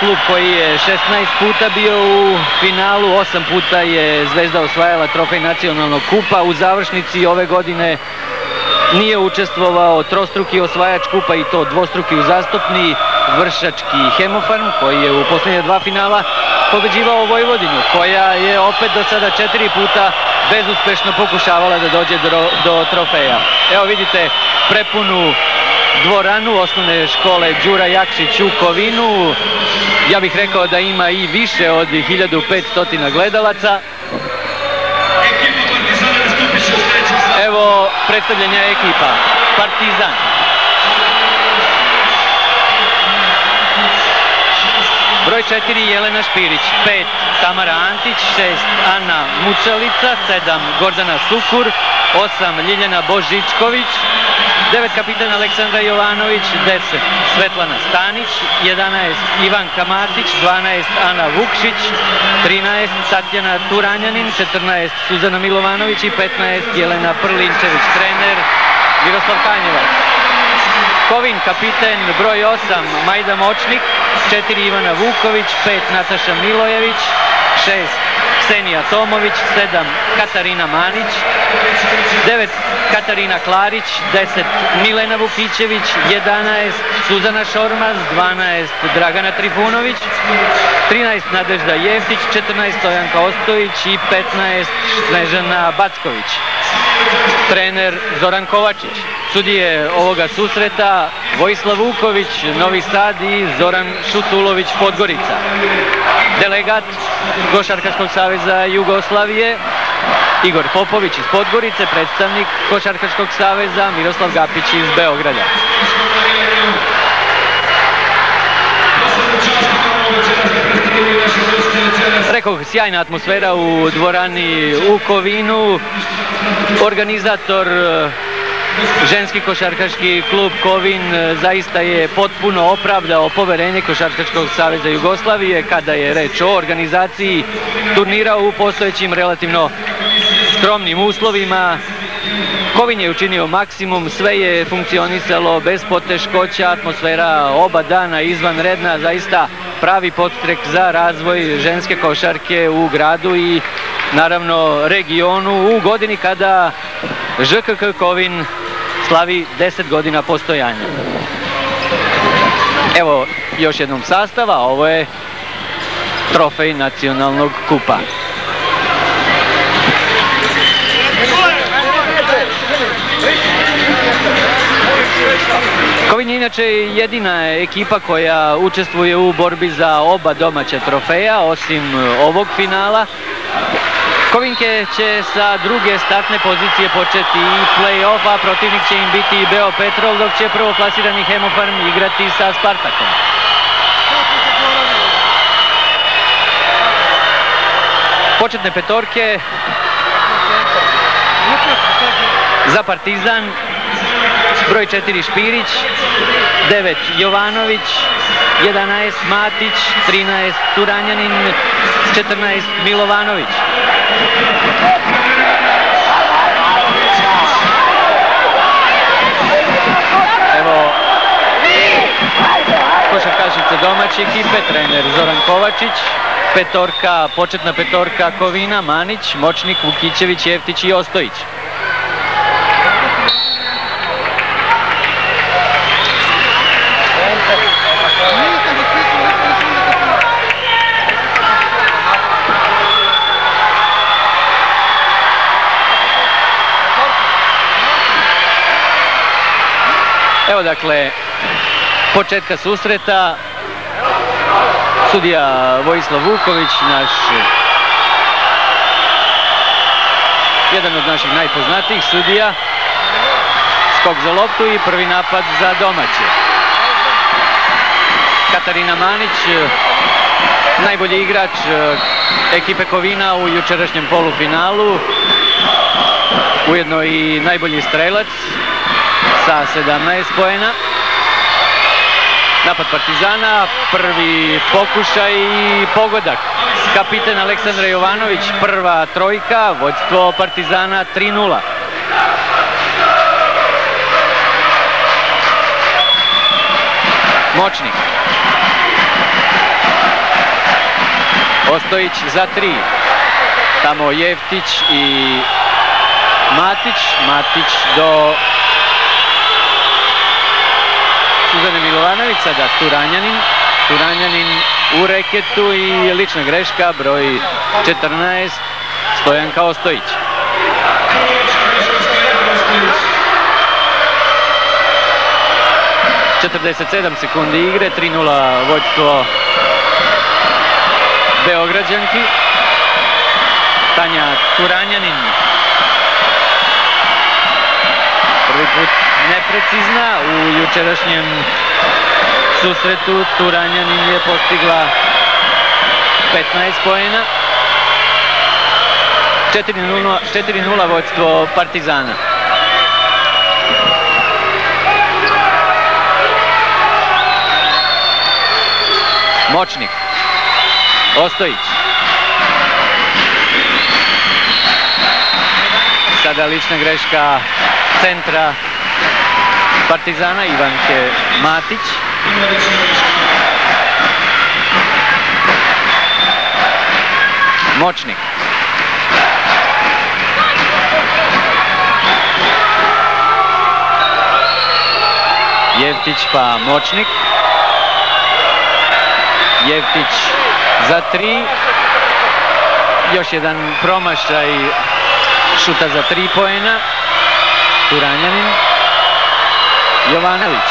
klub koji je 16 puta bio u finalu, 8 puta je Zvezda osvajala trofej nacionalnog kupa. U završnici ove godine nije učestvovao trostruki osvajač kupa i to dvostruki uzastopni Vršački Hemofarm koji je u posljednje 2 finala pobeđivao Vojvodinu, koja je opet do sada 4 puta bezuspešno pokušavala da dođe do trofeja. Evo vidite prepunu dvoranu osnovne škole Đura Jakšić u Kovinu. Ja bih rekao da ima i više od 1500 gledalaca. Evo predstavljanja ekipa. Partizan. Broj 4 Jelena Špirić, 5 Tamara Antić, 6 Ana Mučalica, 7 Gordana Sukur, 8 Ljiljana Božičković, 9 kapitan Aleksandra Jovanović, 10 Svetlana Stanić, 11 Ivanka Matić, 12 Ana Vukšić, 13 Tatjana Turanjanin, 14 Suzana Milovanović i 15 Jelena Prlinčević. Trener Miroslav Kanjevac. Kovin kapiten broj 8 Majda Močnik, 4 Ivana Vuković, 5 Nataša Milojević, 6 Ksenija Tomović, 7 Katarina Manić, 9 Katarina Klarić, 10 Milena Vukićević, 11 Suzana Šormaz, 12 Dragana Trifunović, 13 Nadežda Jeftić, 14 Stojanka Ostojić i 15 Snežana Backović. Trener Zoran Kovačić. Sudije ovoga susreta Vojislav Vuković, Novi Sad i Zoran Šutulović, Podgorica. Delegat Košarkaškog saveza Jugoslavije Igor Popović iz Podgorice, predstavnik Košarkaškog saveza Miroslav Gapić iz Beograda. Rekoh, sjajna atmosfera u dvorani u Kovinu. Organizator ženski košarkaški klub Kovin zaista je potpuno opravdao poverenje Košarkaškog saveza Jugoslavije kada je reč o organizaciji turnira u postojećim relativno skromnim uslovima. Kovin je učinio maksimum, sve je funkcionisalo bez poteškoća, atmosfera oba dana izvanredna, zaista pravi podstrek za razvoj ženske košarke u gradu i naravno regionu u godini kada ŽKK Kovin slavi 10 godina postojanja. Evo još jednom sastava, ovo je trofej nacionalnog kupa. Kovin je inače jedina ekipa koja učestvuje u borbi za oba domaća trofeja, osim ovog finala. Kovinke će sa druge startne pozicije početi i play-off, a protivnik će im biti i Beopetrol, dok će prvoplasirani Hemofarm igrati sa Spartakom. Početne petorke za Partizan: broj 4 Špirić, 9 Jovanović, 11 Matić, 13 Turanjanin, 14 Milovanović. Evo košarkašice domaće ekipe, trener Zoran Kovačić. Petorka, početna petorka Kovina: Manić, Močnik, Vukićević, Jeftić i Ostojić. Evo dakle početka susreta. Sudija Vojislav Vuković, jedan od naših najpoznatijih sudija. Skok za loptu i prvi napad za domaće. Katarina Manić, najbolji igrač ekipe Kovina u jučerašnjem polufinalu, ujedno i najbolji strelac sa 17 poena. Napad Partizana, prvi pokušaj i pogodak. Kapitan Aleksandra Jovanović, prva trojka, vođstvo Partizana 3:0. Močnik. Ostojić za 3. Tamo Jeftić i Matić. Matić do Suzane Milovanović, sada Turanjanin. Turanjanin u reketu i lična greška, broj 14, Stojanka Ostojić. ...47 sekundi igre, 3:0 vođstvo Beograđanki. Tanja Turanjanin. Prvi put neprecizna u jučerašnjem susretu. Turanjanin je postigla 15 poena. 4:0 vođstvo Partizana. Močnik. Ostojić. Sada lična greška centra Partizana, Ivanke Matić. Močnik. Jeftić pa Močnik. Jeftić za 3. Još jedan promašaj šuta za 3 poena. Turanjanin. Jovanović.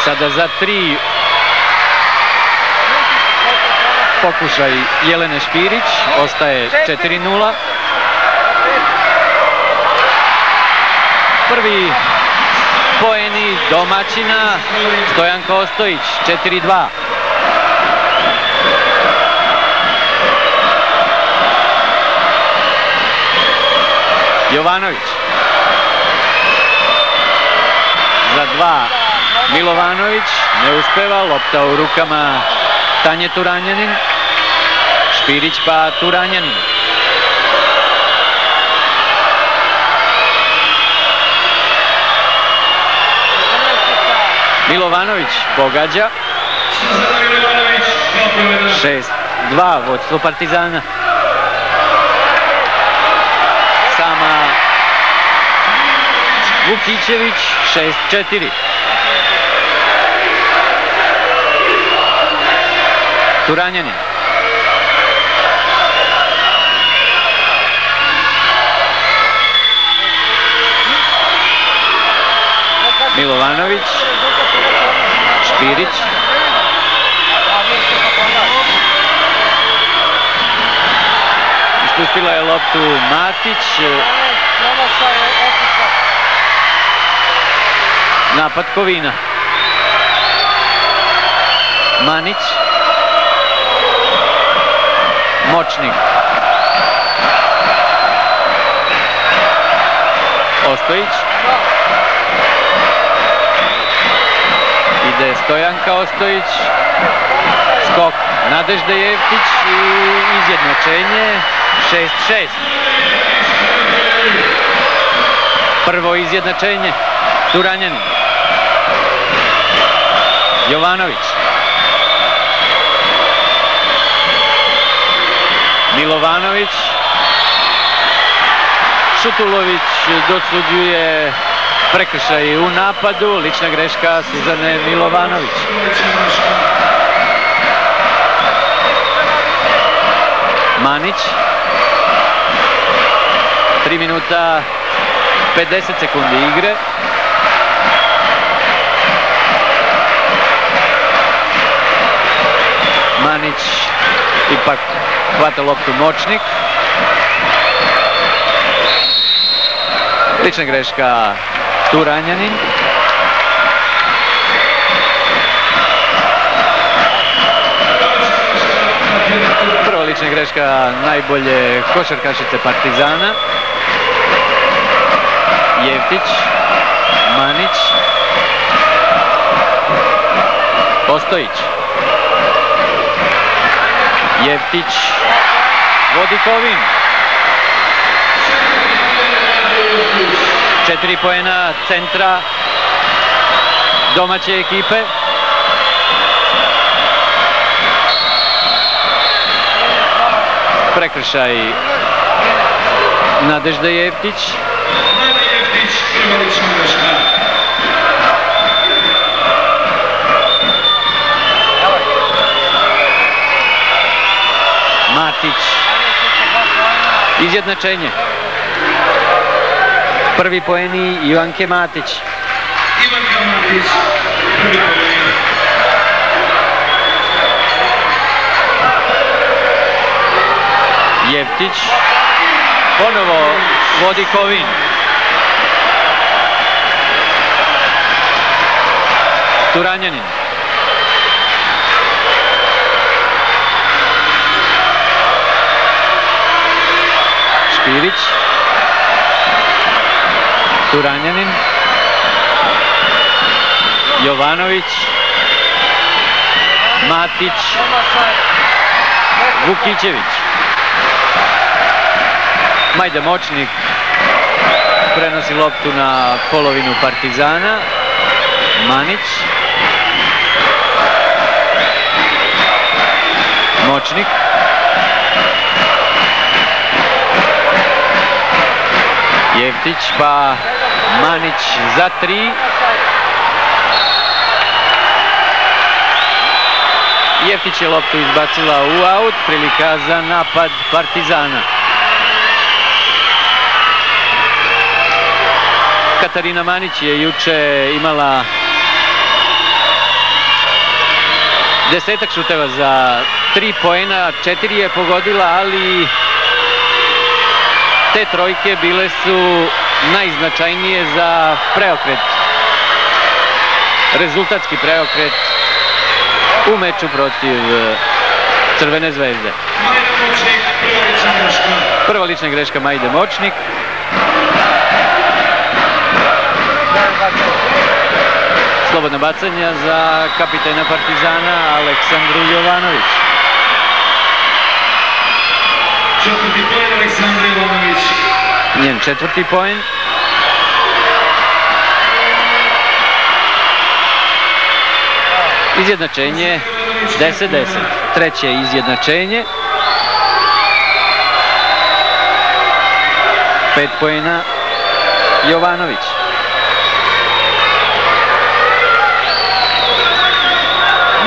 Sada za 3 pokušaj Jelene Špirić. Ostaje 4:0. Prvi poeni domaćina Stojanka Ostojić, 4:2. Jovanović. Za 2 Milovanović, ne uspeva, lopta u rukama Tanje Turanjanin. Špirić pa Turanjanin. Milovanović pogađa. 6:2 vođstvo Partizana. Sama Vukićević, 6:4. Turanjanin. Milovanović. Špirić. Ispustila je loptu Matić. Napad Kovina. Manić. Močnik. Ostojić. Ide Stojanka Ostojić. Skok Nadežde Jeftić i izjednačenje 6:6. Prvo izjednačenje Turanjanin. Jovanović. Milovanović. Šutulović dosuđuje prekršaj u napadu, lična greška Suzane Milovanović. Manić. 3 minuta 50 sekundi igre. Manić ipak hvata loptu Močnik. Lična greška Turanjanin. Prva lična greška najbolje košarkašice Partizana. Jeftić. Manić. Ostojić. Jeftić. Vodi Kovin. 4 poena centra domaće ekipe. Prekršaj Nadežda Jeftić. Matić. Izjednačenje. Prvi poeni Ivanke Matić. Jeftić. Ponovo vodi Kovin. Turanjanin. Špirić. Turanjanin. Jovanović. Matić. Vukićević. Majda Močnik prenosi loptu na polovinu Partizana. Manić. Močnik. Jeftić pa Manić za 3. Jeftić je loptu izbacila u aut, prilika za napad Partizana. Katarina Manić je juče imala 10 šuteva za 3 poena, 4 je pogodila, ali te trojke bile su najznačajnije za preokret, rezultatski preokret u meču protiv Crvene zvezde. Prva lična greška Majde Močnik. Slobodna bacanja za kapitena Partizana Aleksandru Jovanović. Četvrti poen Aleksandra Jovanović. Njen četvrti poen. Izjednačenje 10-10. Treće izjednačenje. 5 poena Jovanović.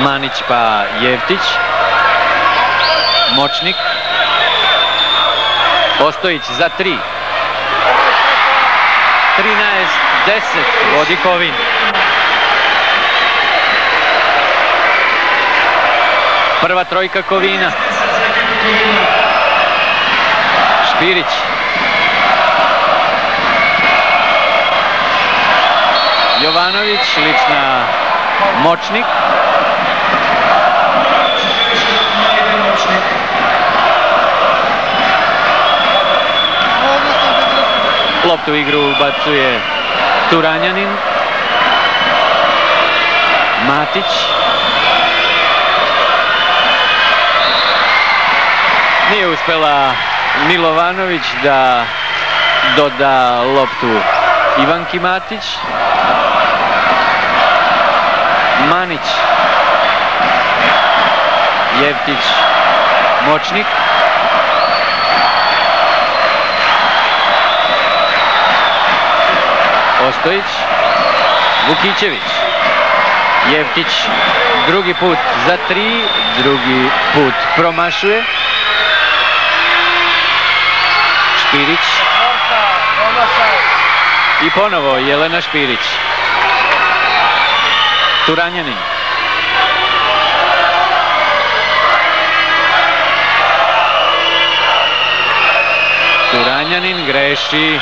Manić pa Jeftić. Močnik. Ostojić za 3. 13-10 vodi Kovin. Prva trojka Kovina. Špirić. Jovanović, lična Močnik. Loptu u igru ubacuje Turanjanin. Matić. Nije uspela Milovanović da doda loptu Ivanki Matić. Manić. Jeftić. Močnik. Ostojić. Vukićević. Jeftić drugi put za 3, drugi put promašuje. Špirić. I ponovo Jelena Špirić. Turanjanin. Turanjanin greši.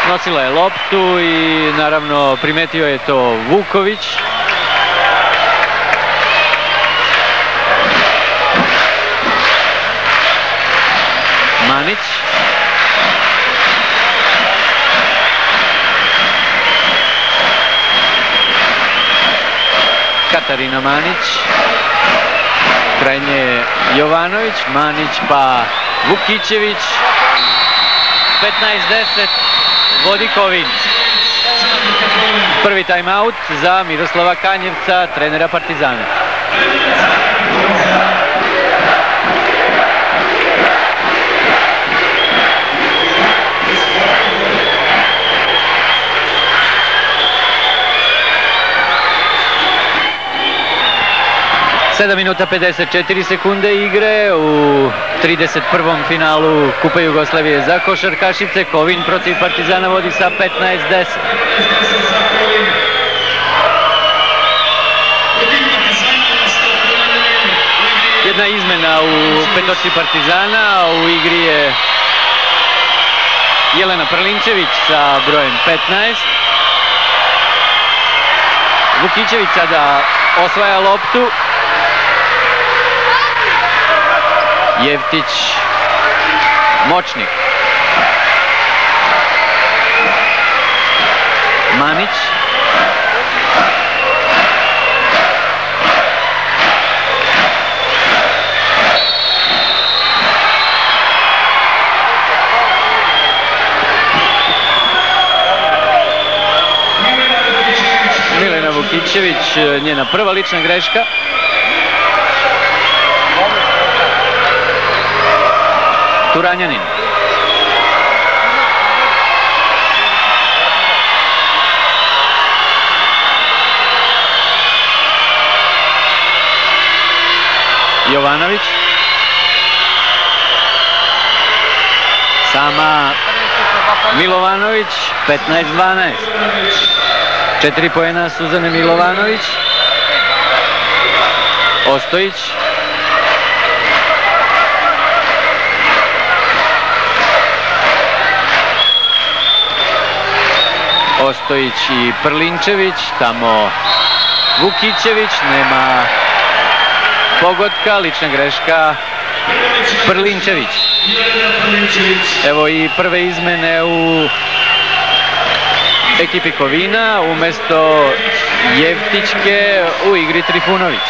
Nosila je loptu i naravno primetio je to Vuković. Manić. Katarina Manić. Krajnje Jovanović. Manić pa Vukićević. 15-10 vodi Kovin. Prvi timeout za Miroslava Kanjevca, trenera Partizana. Sedam minuta 54 sekunde igre u 31. finalu Kupa Jugoslavije za košarkašice. Kovin protiv Partizana vodi sa 15-10. Jedna izmena u petočci Partizana, u igri je Jelena Prlinčević sa brojem 15. Vukićević sada osvaja loptu. Jevtić, Močnik, Manić, Milena Vukićević, njena prva lična greška. Turanjanin. Jovanović. Sama Milovanović, 15-12. 4 poena Suzane Milovanović. Ostojić. Ostojić i Prlinčević, tamo Vukićević, nema pogotka, lična greška Prlinčević. Evo i prve izmene u ekipi Kovina, umesto Jevtićke u igri Trifunović.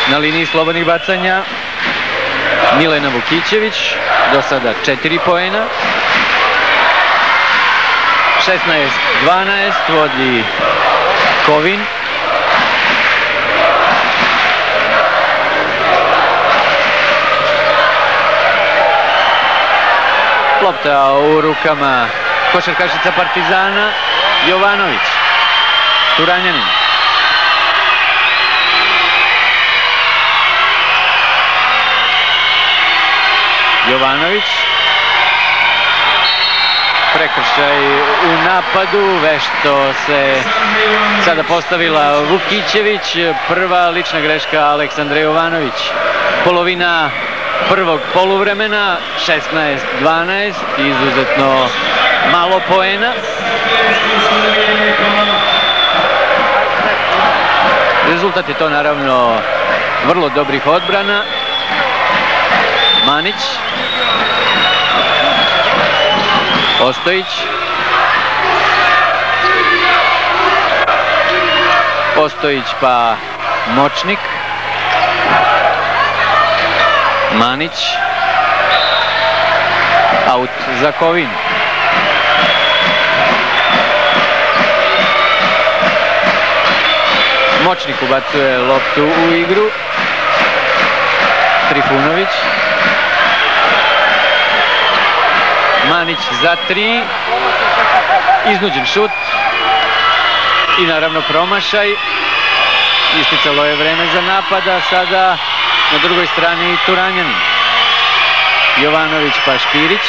Na liniji slobodnih bacanja Milena Vukićević, do sada 4 poena. 16-12 vodi Kovin. Lopta u rukama košarkašica Partizana, Jovanović, Turanjanin. Jovanović. Prekršaj u napadu, vešto se sada postavila Vukićević, prva lična greška Aleksandra Jovanović. Polovina prvog poluvremena, 16-12, izuzetno malo poena. Rezultat je to naravno vrlo dobrih odbrana. Manić. Ostojić. Ostojić pa Močnik. Manić. Aut za Kovin. Močnik ubacuje loptu u igru. Trifunović. Manić za 3. Iznuđen šut. I naravno promašaj. Isticalo je vreme za napada. Sada na drugoj strani Turanjanin. Jovanović pa Špirić.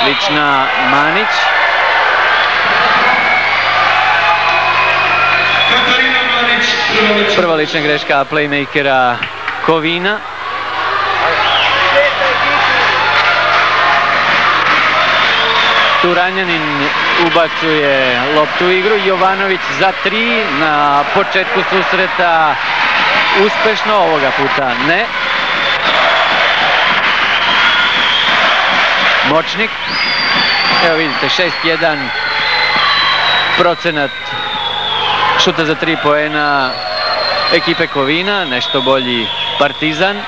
Lična Manić. Prva lična greška playmakera Kovina. Turanjanin ubacuje loptu u igru. Jovanović za 3 na početku susreta. Uspešno, ovoga puta ne. Močnik. Evo vidite, 6-1 procenat šuta za 3 poena ekipe Kovina, nešto bolji Partizan.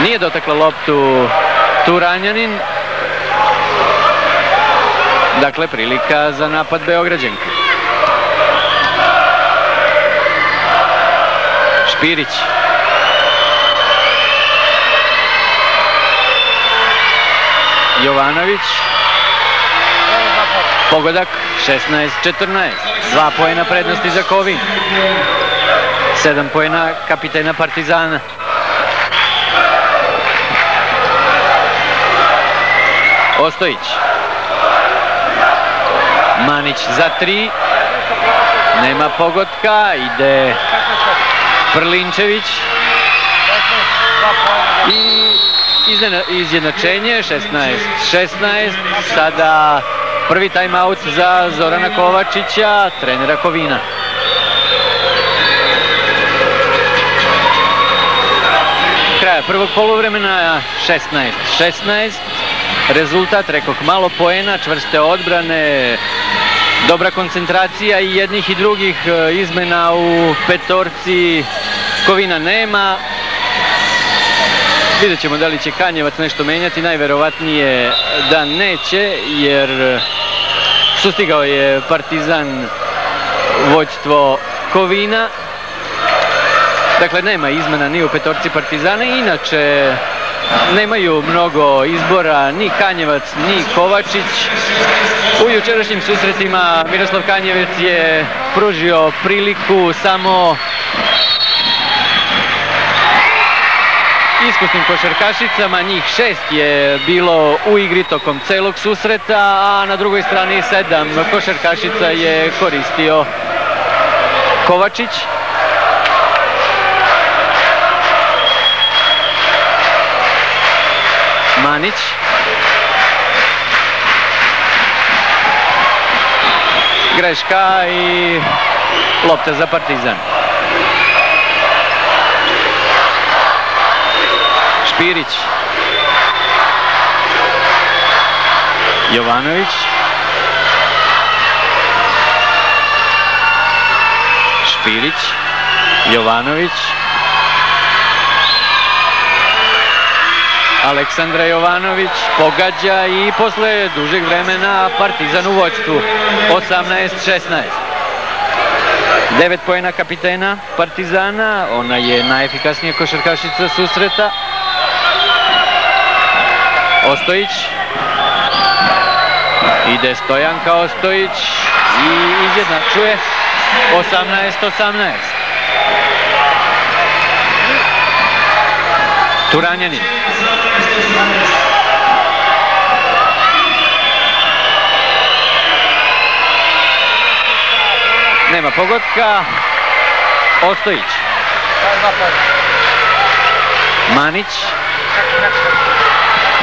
Nije dotakla loptu Turanjanin. Dakle, prilika za napad Beograđanke. Špirić. Jovanović. Pogodak 16-14. 2 poena prednosti za Kovin. 7 poena kapitena Partizana. Ostojić. Manić za 3. Nema pogotka. Ide Prlinčević. I izjednačenje 16-16. Sada prvi timeout za Zorana Kovačića, trenera Kovina. Kraja prvog poluvremena 16-16. Rezultat, rekoh, malo poena, čvrste odbrane, dobra koncentracija i jednih i drugih izmena u petorci Kovina nema. Vidjet ćemo da li će Kanjevac nešto menjati, najverovatnije da neće, jer sustigao je Partizan vođstvo Kovina. Dakle, nema izmena ni u petorci Partizana, inače nemaju mnogo izbora ni Kanjevac ni Kovačić. U jučerašnjim susretima Miroslav Kanjevec je pružio priliku samo iskusnim košarkašicama, njih 6 je bilo u igri tokom celog susreta, a na drugoj strani 7 košarkašica je koristio Kovačić. Manić. Greška i lopta za Partizan. Špirić. Jovanović. Špirić. Jovanović. Aleksandra Jovanović pogađa i posle dužeg vremena Partizan u vođstvu 18-16. 9 poena kapitena Partizana, ona je najefikasnija košarkašica susreta. Ostojić. Ide Stojanka Ostojić i izjednačuje 18-18. Turanjanin. Nema pogotka. Ostojić. Manić.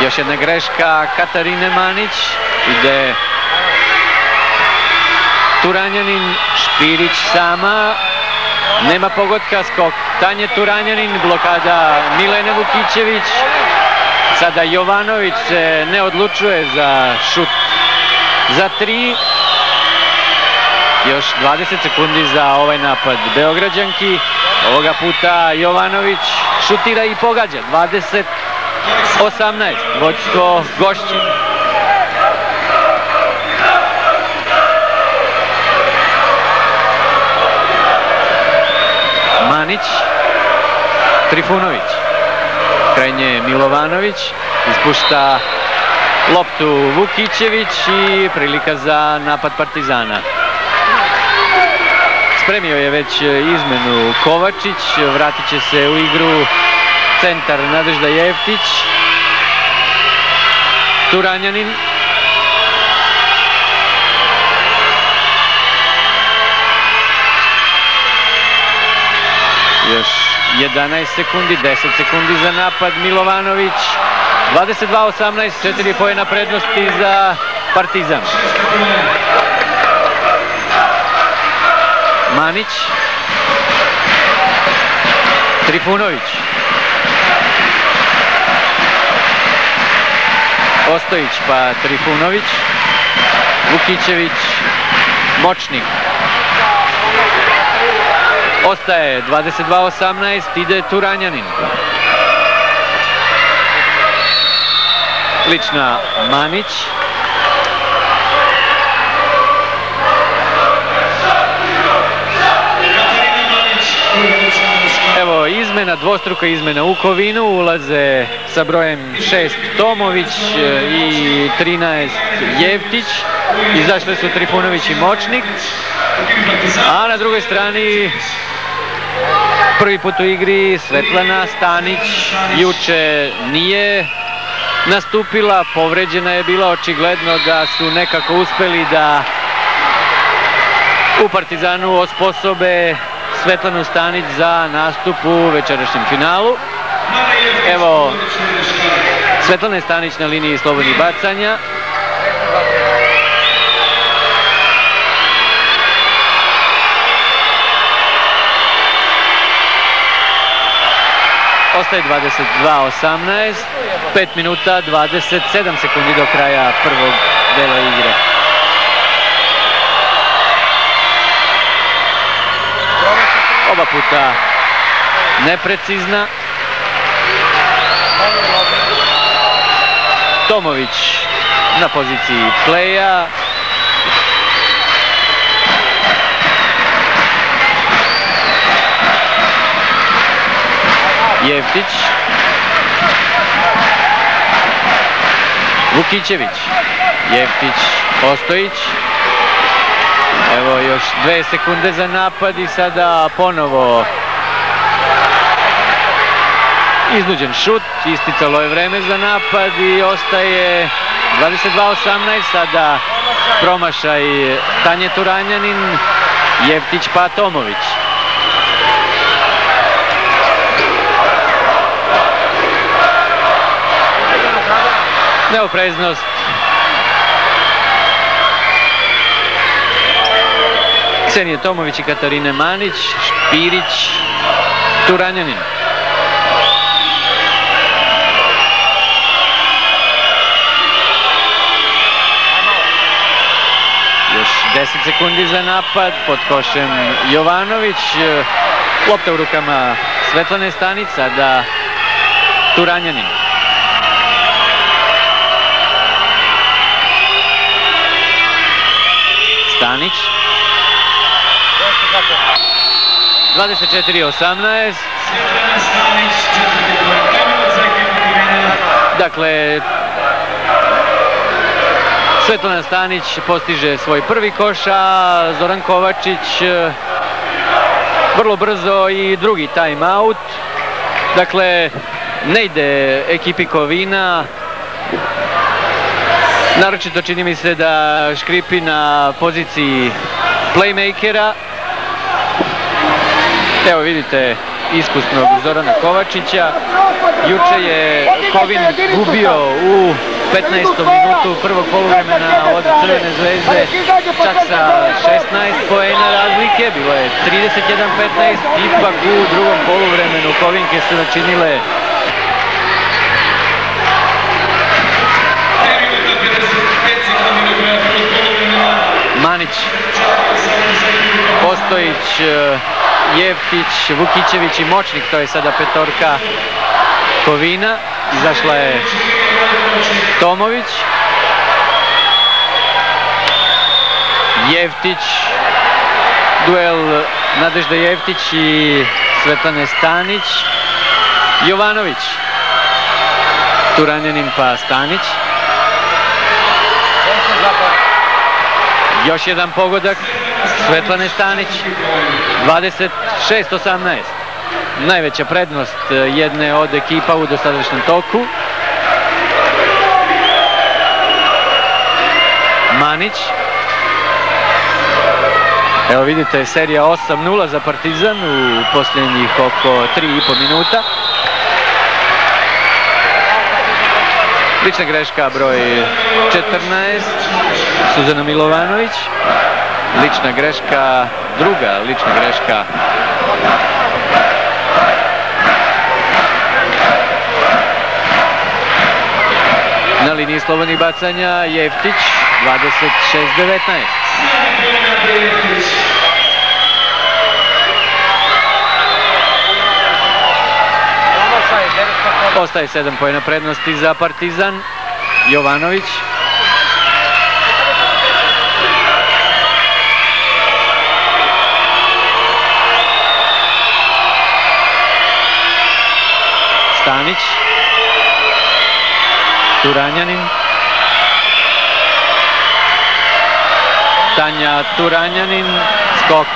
Još jedna greška Katarine Manić. Ide Turanjanin. Špirić sama. Nema pogotka, skok Tanje Turanjanin, blokada Milene Vukićević. Sada Jovanović se ne odlučuje za šut za 3. Još 20 sekundi za ovaj napad Beograđanki. Ovoga puta Jovanović šutira i pogađa. 20-18, vođstvo gošće. Manić. Trifunović. Krenje Milovanović. Ispušta loptu Vukićević i prilika za napad Partizana. Spremio je već izmenu Kovačić, vratit će se u igru centar Nadežda Jeftić. Turanjanin. Još 11 sekundi, 10 sekundi za napad Milovanović. 22-18, 4 poena prednosti za Partizan. Manić. Trifunović. Ostojić pa Trifunović. Vukićević. Močnik. Ostaje 22-18, ide Turanjanin. Lična Manić. Evo izmena, dvostruka izmena u Kovinu, ulaze sa brojem 6 Tomović i 13 Jevtić, izašle su Trifunović i Močnik, a na drugoj strani prvi put u igri Svetlana Stanić, juče nije nastupila, povređena je bila, očigledno da su nekako uspeli da u Partizanu osposobe Svetlanu Stanić za nastup u večerašnjem finalu. Evo Svetlana Stanić na liniji slobodnih bacanja. Ostaje 22:18, 5 minuta 27 sekundi do kraja prvog dela igre. Oba puta neprecizna. Tomović na poziciji pleja. Jevtić. Vukićević. Jevtić, Ostojić. Evo još 2 sekunde za napad i sada ponovo iznuđen šut, isticalo je vreme za napad i ostaje 22:18, sada promašaj Tanje Turanjanin, Jevtić pa Tomović. Neopreznost Ksenije Tomović i Katarine Manić, Špirić, Turanjanin. Još 10 sekundi za napad, pod košem Jovanović, lopta u rukama Svetlane Stanić, sada Turanjanin. Stanić. 24:18. Dakle, Svetlana Stanić postiže svoj prvi koš, a Zoran Kovačić vrlo brzo i drugi time out. Dakle, ne ide ekipi Kovina. Naročito čini mi se da škripi na poziciji playmakera. Evo vidite iskusnog Zorana Kovačića. Juče je Kovin gubio u 15. minutu prvog poluvremena od Crvene zvezde čak sa 16 poena razlike. Bilo je 31:15, ipak u drugom poluvremenu Kovinke su načinile Manić, Ostojić, Jevtić, Vukićević i Močnik, to je sada petorka Kovina. Izašla je Tomović, Jevtić, duel Nadežda Jevtić i Svetlane Stanić, Jovanović, Turanjanin pa Stanić. Još jedan pogodak Svetlane Stanić, 26:18. Najveća prednost jedne od ekipa u dosadašnjem toku. Manić. Evo vidite, serija 8:0 za Partizan u posljednjih oko 3,5 minuta. Lična greška broj 14, Suzana Milovanović. Lična greška, druga lična greška na liniji slobodnih bacanja, Jevtić, 26:19. Ostaje 7 poena prednosti za Partizan. Jovanović. Stanić. Turanjanin. Tanja Turanjanin. Skok.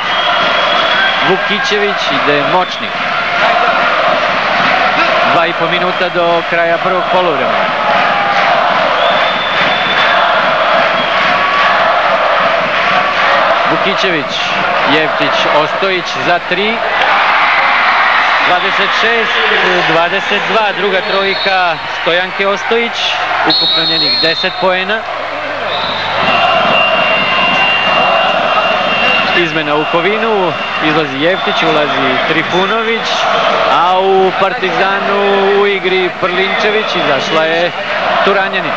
Vukićević, ide Močnik. 2,5 minuta do kraja prvog poluvremena. Vukićević, Jevtić, Ostojić za 3. 26-22, druga trojka Stojanke Ostojić, ukupno njenih 10 poena. Izmena u Kovinu, izlazi Jevtić, ulazi Trifunović, a u Partizanu u igri Prlinčević, izašla je Turanjanin.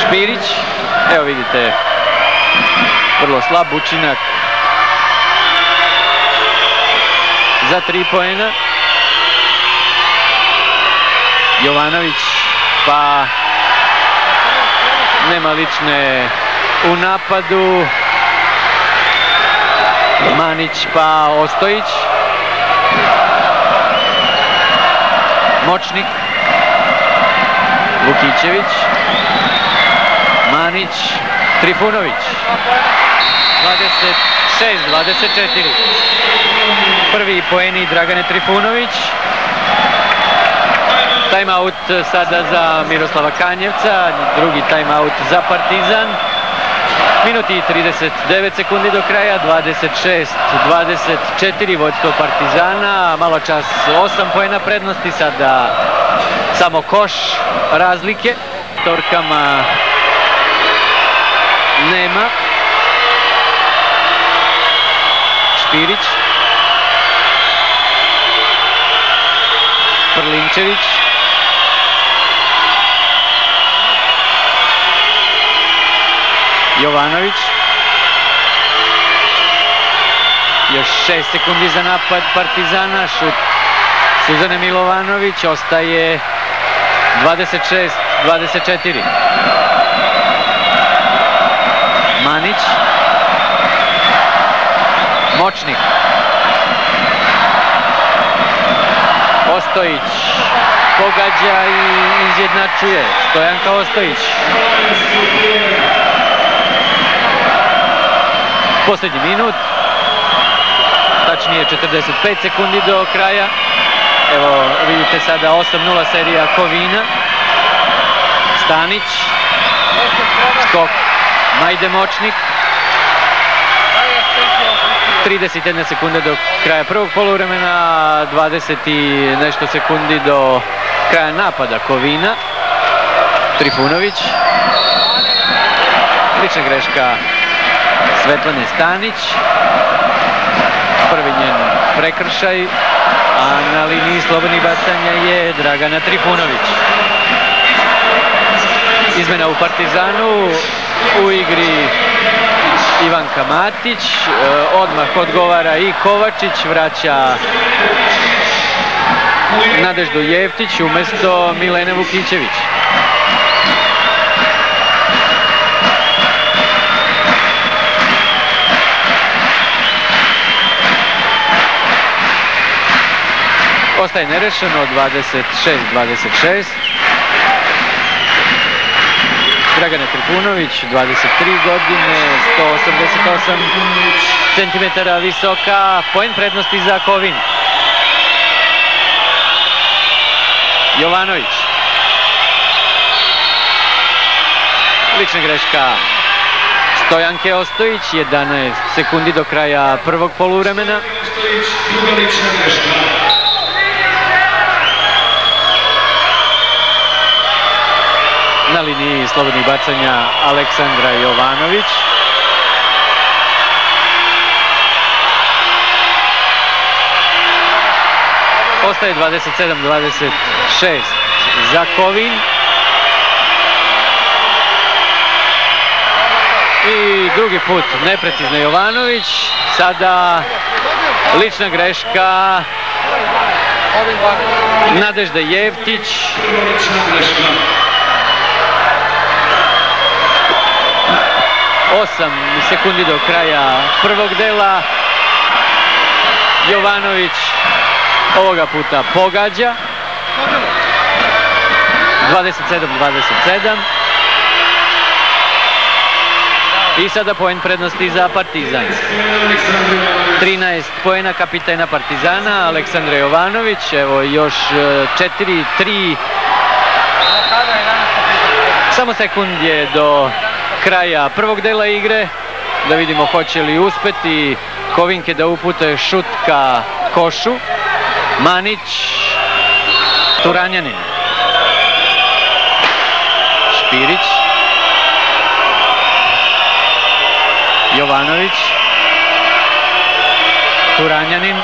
Špirić, evo vidite, vrlo slab učinak za 3 poena. Jovanović, pa nema lične u napadu. Manić pa Ostojić. Močnik. Vukićević. Manić. Trifunović. 26-24. Prvi poeni Dragane Trifunović. Timeout sada za Miroslava Kanjevca, drugi timeout za Partizan. Minuti i 39 sekundi do kraja, 26-24 vodstvo Partizana, malo čas 8 poena prednosti, sada samo koš razlike, torkama nema. Špirić. Prlinčević. Jovanović. Još 6 sekundi za napad Partizana. Šut Suzane Milovanović. Ostaje 26-24. Manić. Močnik. Ostojić pogađa i izjednačuje. Stojanka Ostojić. Posljednji minut, tačnije 45 sekundi do kraja. Evo vidite sada 8-0 serija Kovina. Stanić. Skok Majde Močnik. 31 sekunde do kraja prvog poluvremena, 20 i nešto sekundi do kraja napada Kovina. Trifunović. Lična greška Svetlane Stanić. Prvi njen prekršaj, a na liniji slobodnih bacanja je Dragana Trifunović. Izmena u Partizanu, u igri Ivanka Matić, odmah odgovara i Kovačić, vraća Nadeždu Jevtić umjesto Milene Vukićević. Ostaje nerešeno, 26-26. Dragana Trifunović, 23 godine, 188 cm visoka, poen prednosti za Kovin. Jovanović. Lična greška Stojanke Ostojić, 11 sekundi do kraja prvog poluvremena. Na liniji slobodnih bacanja Aleksandra Jovanović. Ostaje 27-26 za Kovin. I drugi put neprecizno Jovanović. Sada lična greška Nadežda Jevtić. greška. 8 sekundi do kraja prvog dela. Jovanović ovoga puta pogađa. 27-27. I sada poen prednosti za Partizan. 13 poena kapitena Partizana, Aleksandra Jovanović. Evo još 4-3. Samo sekund je do kraja prvog dela igre. Da vidimo hoće li uspeti Kovinke da upute šut ka košu. Manić, Turanjanin, Špirić, Jovanović, Turanjanin,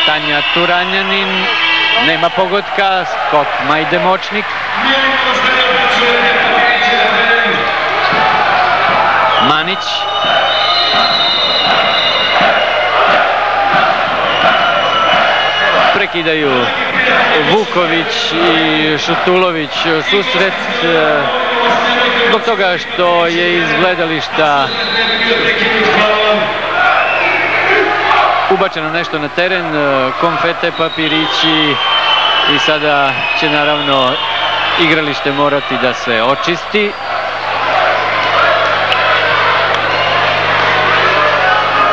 Tanja Turanjanin, nema pogotka, skok Majde Močnik. Manić, prekidaju Vuković i Šutulović susret zbog toga što je iz gledališta ubačeno nešto na teren, konfete, papirići i sada će naravno igralište morati da se očisti.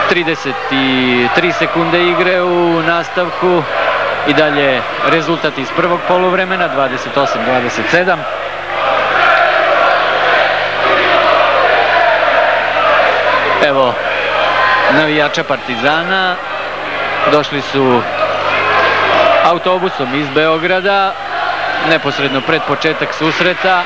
...33 sekunde igre u nastavku i dalje rezultat iz prvog poluvremena, 28-27. Evo navijača Partizana, došli su autobusom iz Beograda, neposredno pred početak susreta.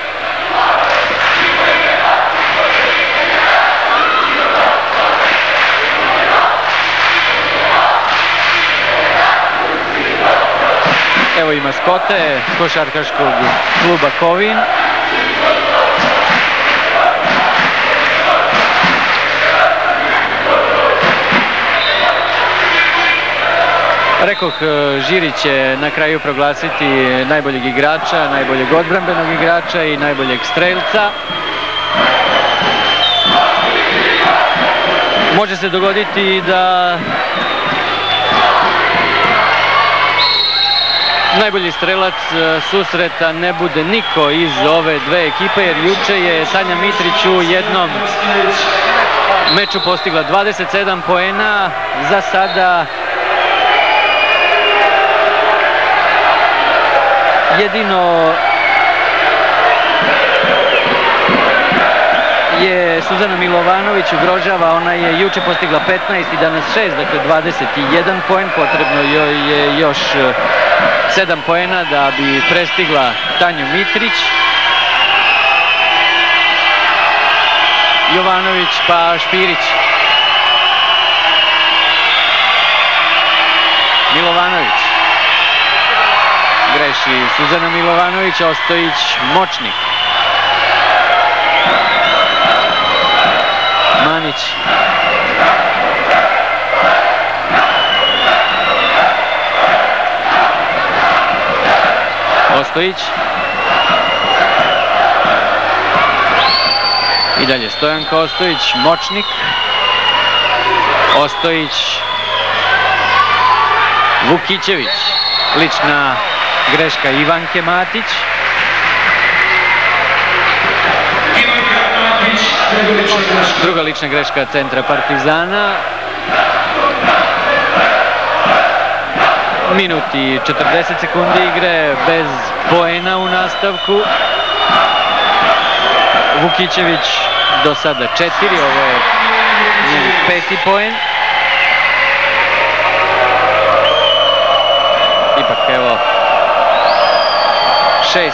Evo i maskote košarkaškog kluba Kovin. Rekoh, žiri će na kraju proglasiti najboljeg igrača, najboljeg odbrambenog igrača i najboljeg strelca. Može se dogoditi da najbolji strelac susreta ne bude niko iz ove dve ekipe, jer juče je Tanja Mitrić u jednom meču postigla 27 poena. Za sada jedino je Suzana Milovanović ugrožava, ona je juče postigla 15 i danas 6, dakle 21 poen, potrebno joj je još 7 poena da bi prestigla Tanju Mitrić. Jovanović pa Špirić. Milovanović. Greši Suzana Milovanović, Ostojić, Močnik. Manić. Ostojić. I dalje Stojanka Ostojić, Močnik. Ostojić. Vukićević. Lična greška Ivanke Matić. Druga lična greška centra Partizana. Minut i 40 sekundi igre bez poena u nastavku. Vukićević do sada 4, ovo je njen 5. poen. Ipak evo 6.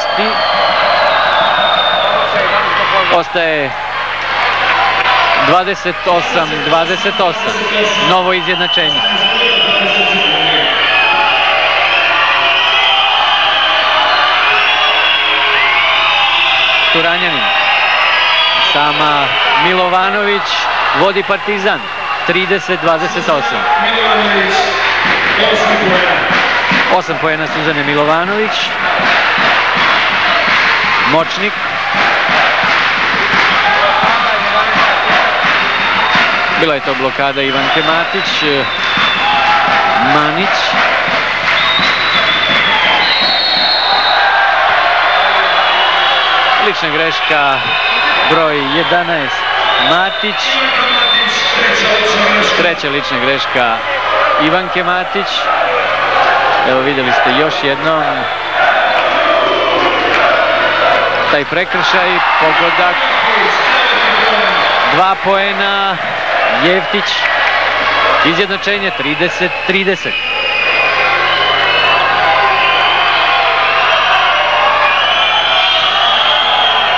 Ostaje 28-28. Novo izjednačenje. Turanjanin. Sama Milovanović vodi Partizan. 30-28. Milovanović, 8 poena. 8 poena Suzane Milovanović. Močnik. Bila je to blokada Ivanke Matić. Manić. Lična greška broj 11 Matić. Treća lična greška Ivanke Matić. Evo vidjeli ste još jednom taj prekršaj, pogodak. 2 poena Jeftić. Izjednačenje 30-30.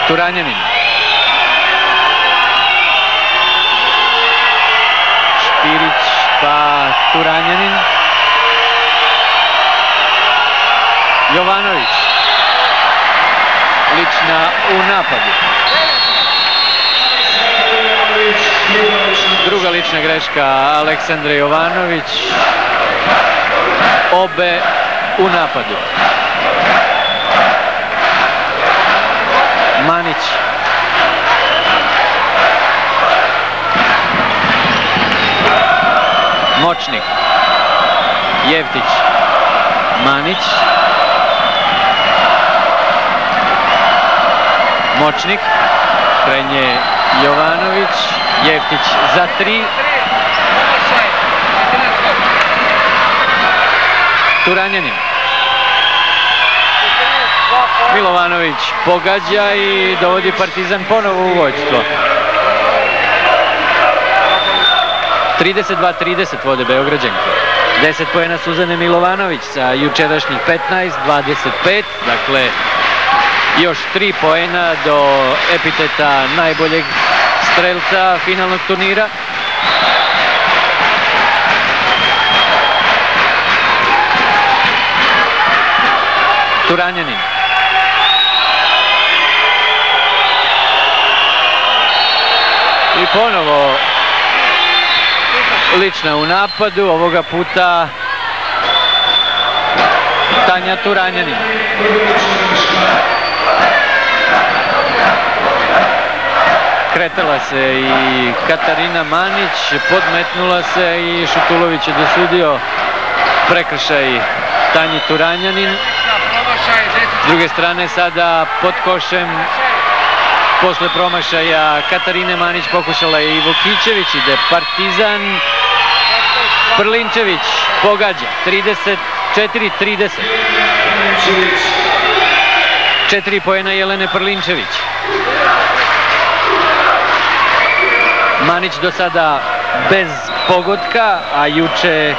Turanjanin. Špirić pa Turanjanin. Jovanović. Lična u napadu. Druga lična greška Aleksandre Jovanović. Obe u napadu. Manić. Močnik. Jeftić. Manić. Močnik. Krenje Jovanović. Jeftić za 3. Turanjanin. Milovanović pogađa i dovodi Partizan ponovo u vođstvo. 32-30 vode Beograđanke. 10 poena Suzane Milovanović sa jučerašnjih 15-25. Dakle, još 3 poena do epiteta najboljeg strelca finalnog turnira. Turanjanin. I ponovo lična u napadu, ovoga puta Tanja Turanjanin. Kretala se i Katarina Manić, podmetnula se i Šutulović je dosudio prekršaj Tanji Turanjanin. S druge strane sada pod košem posle promašaja Katarine Manić pokušala je i Vukićević, ide Partizan. Prlinčević pogađa 34-30. 4 poena Jelene Prlinčević. Manić do sada bez pogotka, a juče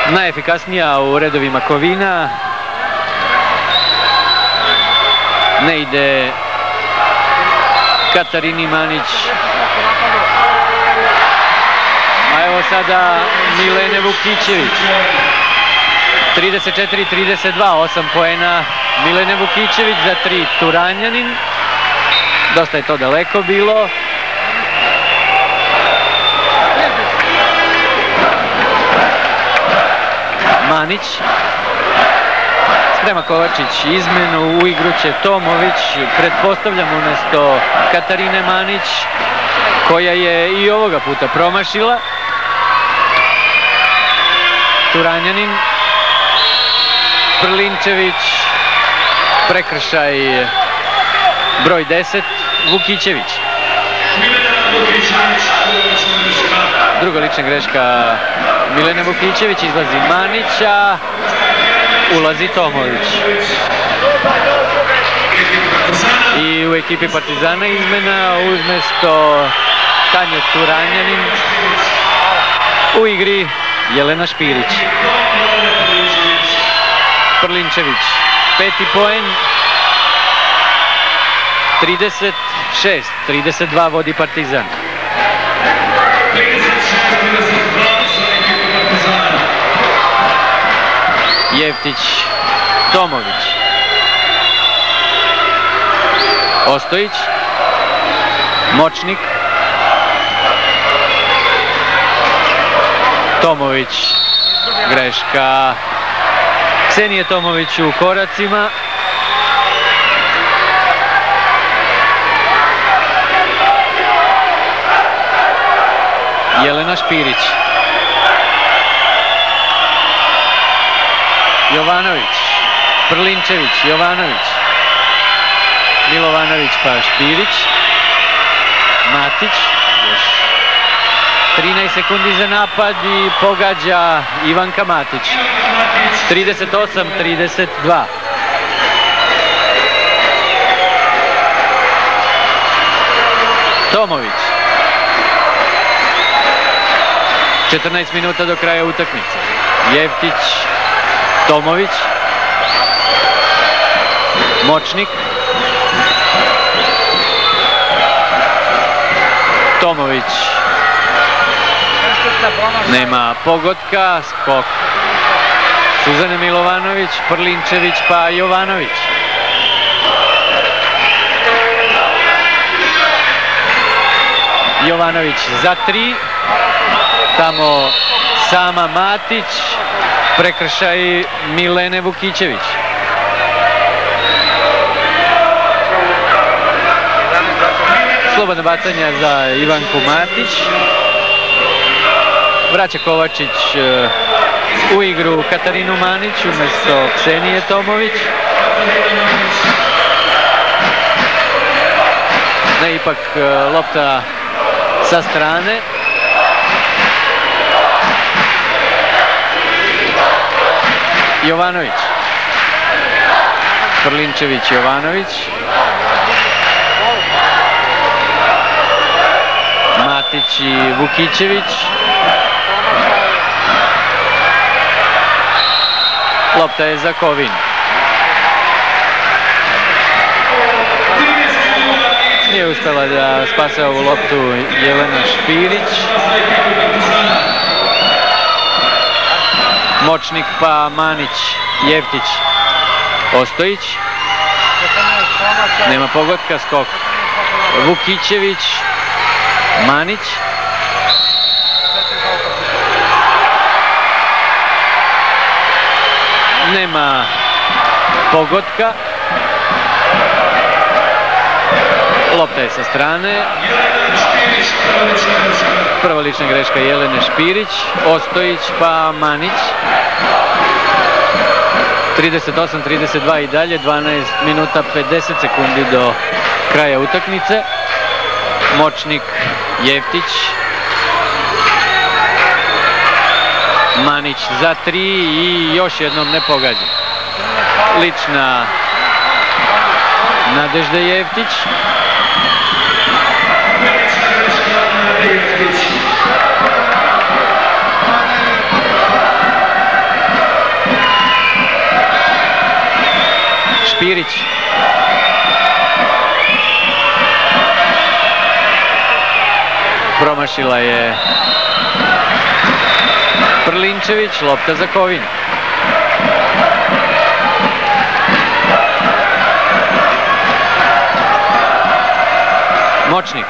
najefikasnija u redovima Kovina. Ne ide Katarini Manić. A evo sada Milene Vukićević. 34-32, 8 poena Milene Vukićević za 3 Turanjanin. Dosta je to daleko bilo. Manić. Sprema Kovačić izmenu, u igru će Tomović, pretpostavljam umjesto Katarine Manić, koja je i ovoga puta promašila. Turanjanin. Prlinčević. Prekršaj broj 10, Vukićević. Druga lična greška Milene Vukićević, izlazi Manića, ulazi Tomović. I u ekipi Partizana izmena, umjesto Tanje Turanjanin u igri Jelena Špirić. Prlinčević, 5. poen, 36-32 vodi Partizan. Jeftić, Tomović. Ostojić. Močnik. Tomović, greška Ksenije Tomović u koracima. Jelena Špirić. Jovanović, Prlinčević, Jovanović, Milovanović pa Špirić, Matić, još 13 sekundi za napad i pogađa Ivanka Matić. 38-32. Tomović. 14 minuta do kraja utakmice. Jeftić, Tomović, Močnik, Tomović, nema pogotka, skok Suzane Milovanović, Prlinčević pa Jovanović. Jovanović za 3, tamo sama Matić, prekršaj Milene Vukićević. Slobodno bacanje za Ivanku Matić. Vraća Kovačić u igru Katarinu Manić umjesto Ksenije Tomović. Ne, ipak lopta sa strane. Jovanović, Prlinčević, Jovanović, Matić i Vukićević. Lopta je za Kovin. Nije uspjela da spase ovu loptu Jelena Špirić. Močnik pa Manić, Jeftić, Ostojić. Nema pogotka, skok Vukićević, Manić. Nema pogotka. Lopta je sa strane. Prva lična greška Jelene Špirić, Ostojić pa Manić. 38-32 i dalje, 12 minuta 50 sekundi do kraja utakmice. Močnik, Jeftić, Manić za 3 i još jednom ne pogađa. Lična Nadežda Jeftić. Špirić. Promašila je Prlinčević, lopta za Kovin. Močnik.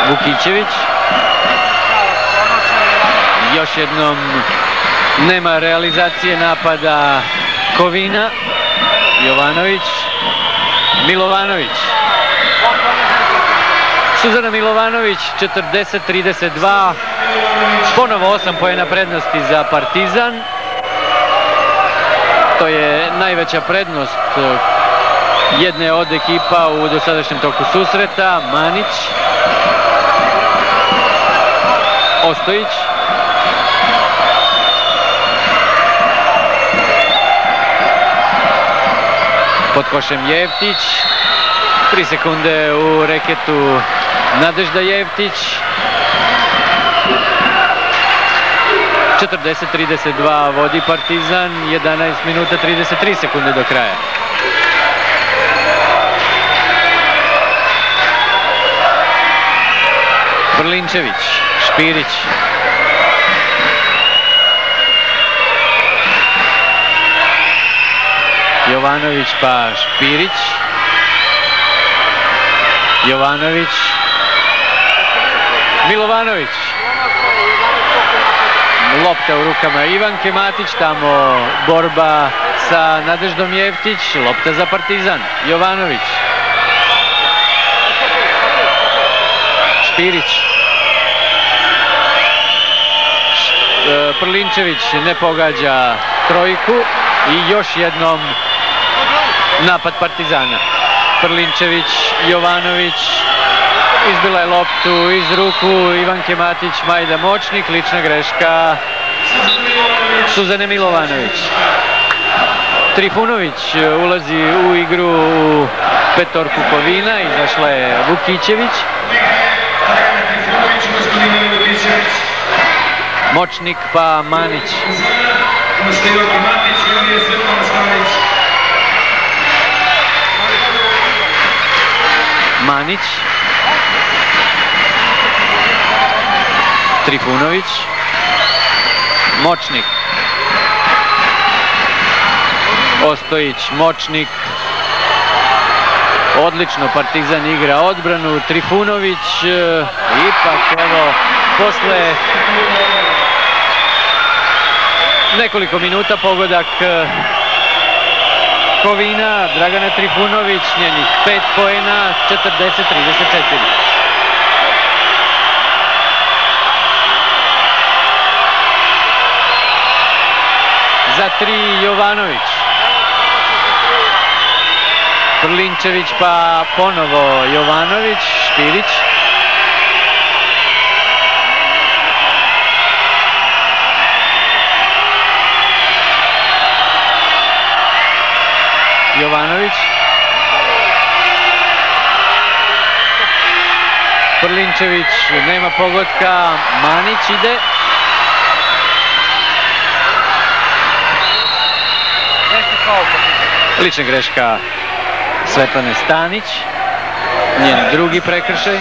Vukićević. Još jednom nema realizacije napada Kovina. Jovanović. Milovanović. Suzana Milovanović, 40-32. Ponovo 8 poena prednosti za Partizan. To je najveća prednost jedne od ekipa u dosadašnjem toku susreta. Manić. Ostojić. Pod košem Jeftić. 3 sekunde u reketu Nadežda Jeftić. 40-32 vodi Partizan, 11 minuta 33 sekunde do kraja. Prlinčević, Špirić. Jovanović pa Špirić. Jovanović. Milovanović. Lopta u rukama Ivanke Matić, tamo borba sa Nadeždom Jeftić, lopta za Partizan. Jovanović. Špirić. Prlinčević ne pogađa trojku i još jednom napad Partizana. Prlinčević, Jovanović, izbila je loptu iz ruku Ivanke Matić, Majda Močnik, lična greška Suzane Milovanović. Trifunović ulazi u igru u petorku Kovina, izašla je Vukićević. Močnik pa Manić. Manić. Trifunović. Močnik. Ostojić, Močnik. Odlično Partizan igra odbranu. Trifunović. Ipak evo posle nekoliko minuta pogodak Kovina, Dragana Trifunović, njenih 5 poena, 40-34. Za 3 Jovanović. Prlinčević pa ponovo Jovanović, Špirić. Jovanović. Prlinčević, nema pogotka, Manić ide. Lična greška Svetlane Stanić, njen drugi prekršaj.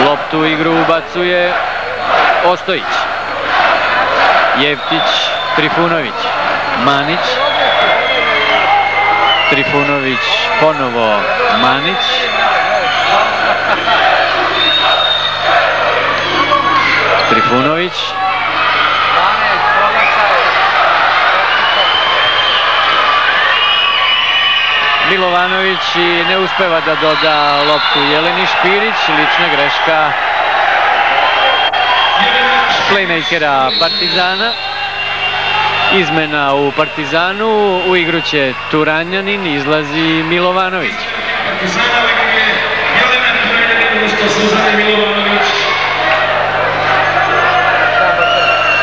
Loptu u igru ubacuje Ostojić. Jeftić, Trifunović. Manić. Trifunović, ponovo Manić. Trifunović. Milovanović i ne uspeva da doda loptu Jeleni Špirić, lična greška playmakera Partizana. Izmena u Partizanu, u igru će Turanjanin, izlazi Milovanović.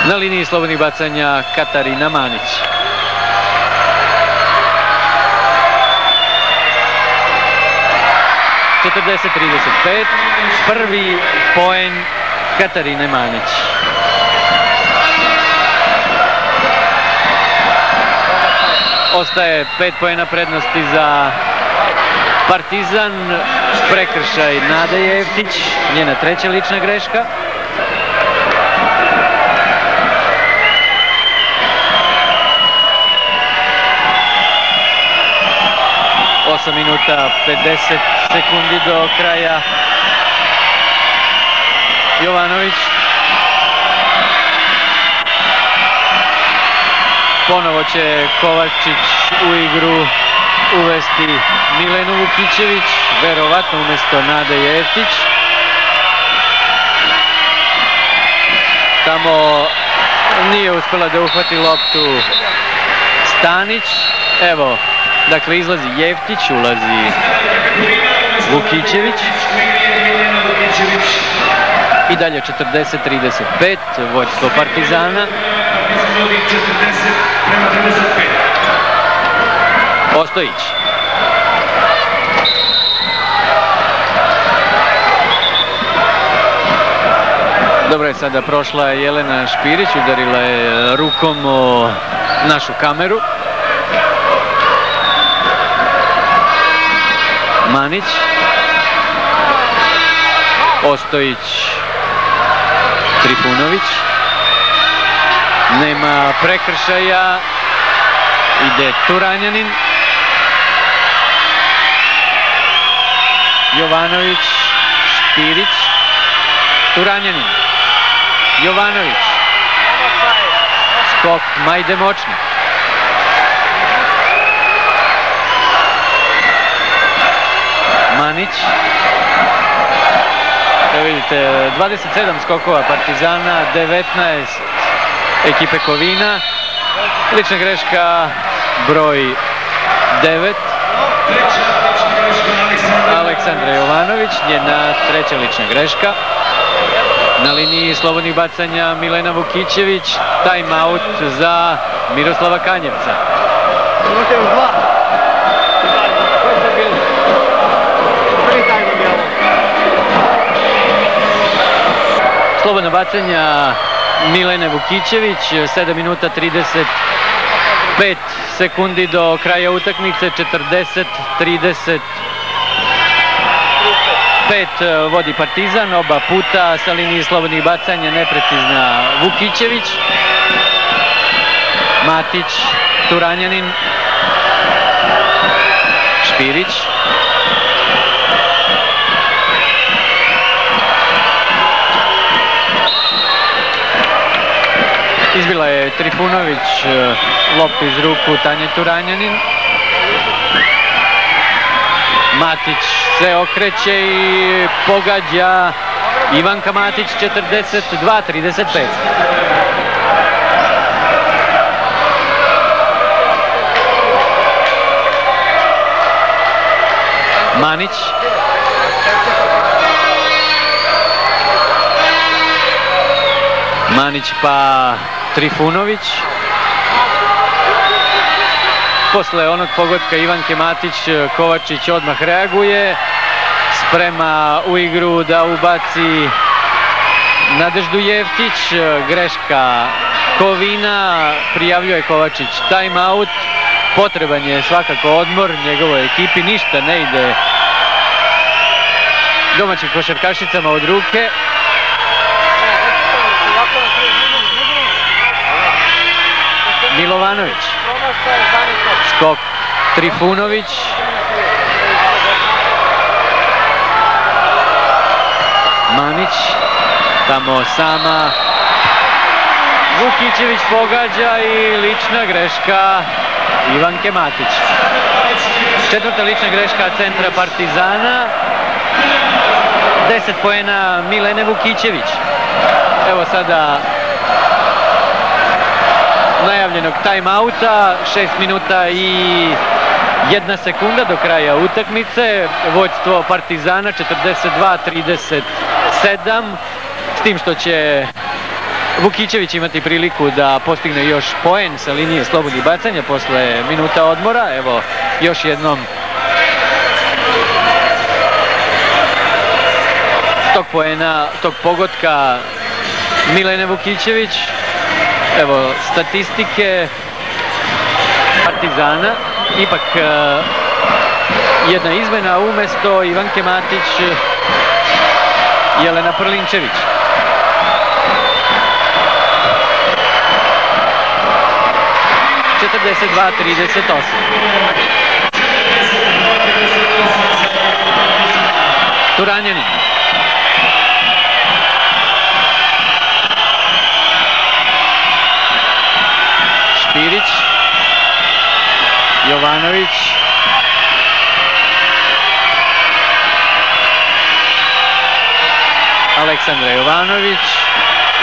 Na liniji slobodnih bacanja Katarina Manić. (40-35), prvi poen Katarine Manić. Ostaje 5 poena prednosti za Partizan, prekršaj Nade Jeftić, njena treća lična greška. Osam minuta 50 sekundi do kraja. Jovanović. Ponovo će Kovačić u igru uvesti Milenu Vukićević, verovatno umjesto Nade Jeftić. Tamo nije uspela da uhvati loptu Stanić. Evo, dakle izlazi Jeftić, ulazi Vukićević. I dalje 40-35, vođstvo Partizana. Ostojić. Dobro je sada prošla Jelena Špirić, udarila je rukom o našu kameru. Manić. Ostojić. Trifunović. Nema prekršaja. Ide Turanjanin. Jovanović, Špirić, Turanjanin, Jovanović, skok Majde Močnik. Manić. Evo vidite, 27 skokova Partizana, 19 ekipe Kovina. Lična greška broj 9. Aleksandra Jovanović, njena treća lična greška. Na liniji slobodnih bacanja Milena Vukićević, time out za Miroslava Kanjevca. Slobodna bacanja Milene Vukićević, 7 minuta 35 sekundi do kraja utakmice, 40-35 vodi Partizan, oba puta sa liniji slobodnih bacanja neprecizna Vukićević, Matić, Turanjanin, Špirić, izbila je Trifunović loptu iz ruku Tanje Turanjanin. Matić se okreće i pogađa Ivanka Matić, 42-35. Manić. Manić pa Trifunović. Posle onog pogotka Ivanke Matić, Kovačić odmah reaguje, sprema u igru da ubaci Nadeždu Jeftić, greška Kovina, prijavljuje Kovačić time out, potreban je svakako odmor njegovoj ekipi, ništa ne ide domaćim košarkašicama od ruke. Milovanović, skok Trifunović, Manić, tamo sama Vukićević pogađa i lična greška Ivanke Matić. Četvrta lična greška centra Partizana, 10 poena Milene Vukićević. Evo sada najavljenog time-outa, 6 minuta i 1 sekunda do kraja utakmice, vođstvo Partizana 42-37, s tim što će Vukićević imati priliku da postigne još poen sa linije slobodnih bacanja posle minuta odmora. Evo još jednom tog poena, tog pogotka Milene Vukićević. Evo statistike Partizana, ipak jedna izmena, umesto Ivanke Matić Jelena Prlinčević. Turanjanin. Špirić, Jovanović, Aleksandra Jovanović,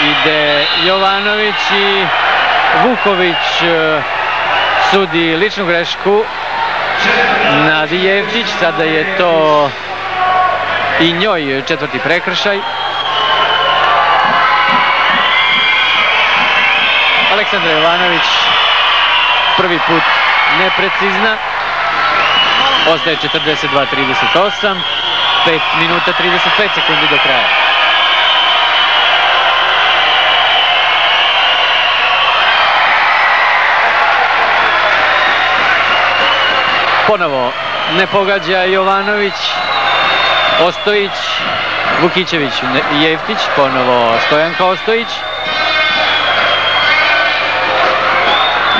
ide Jovanović i Vuković sudi ličnu grešku Nadi Jeftić, sada je to i njoj četvrti prekršaj. Aleksandra Jovanović prvi put neprecizna, ostaje 42-38, 5 minuta 35 sekundi do kraja. Ponovo ne pogađa Jovanović, Ostojić, Vukićević, Jeftić, ponovo Stojanka Ostojić,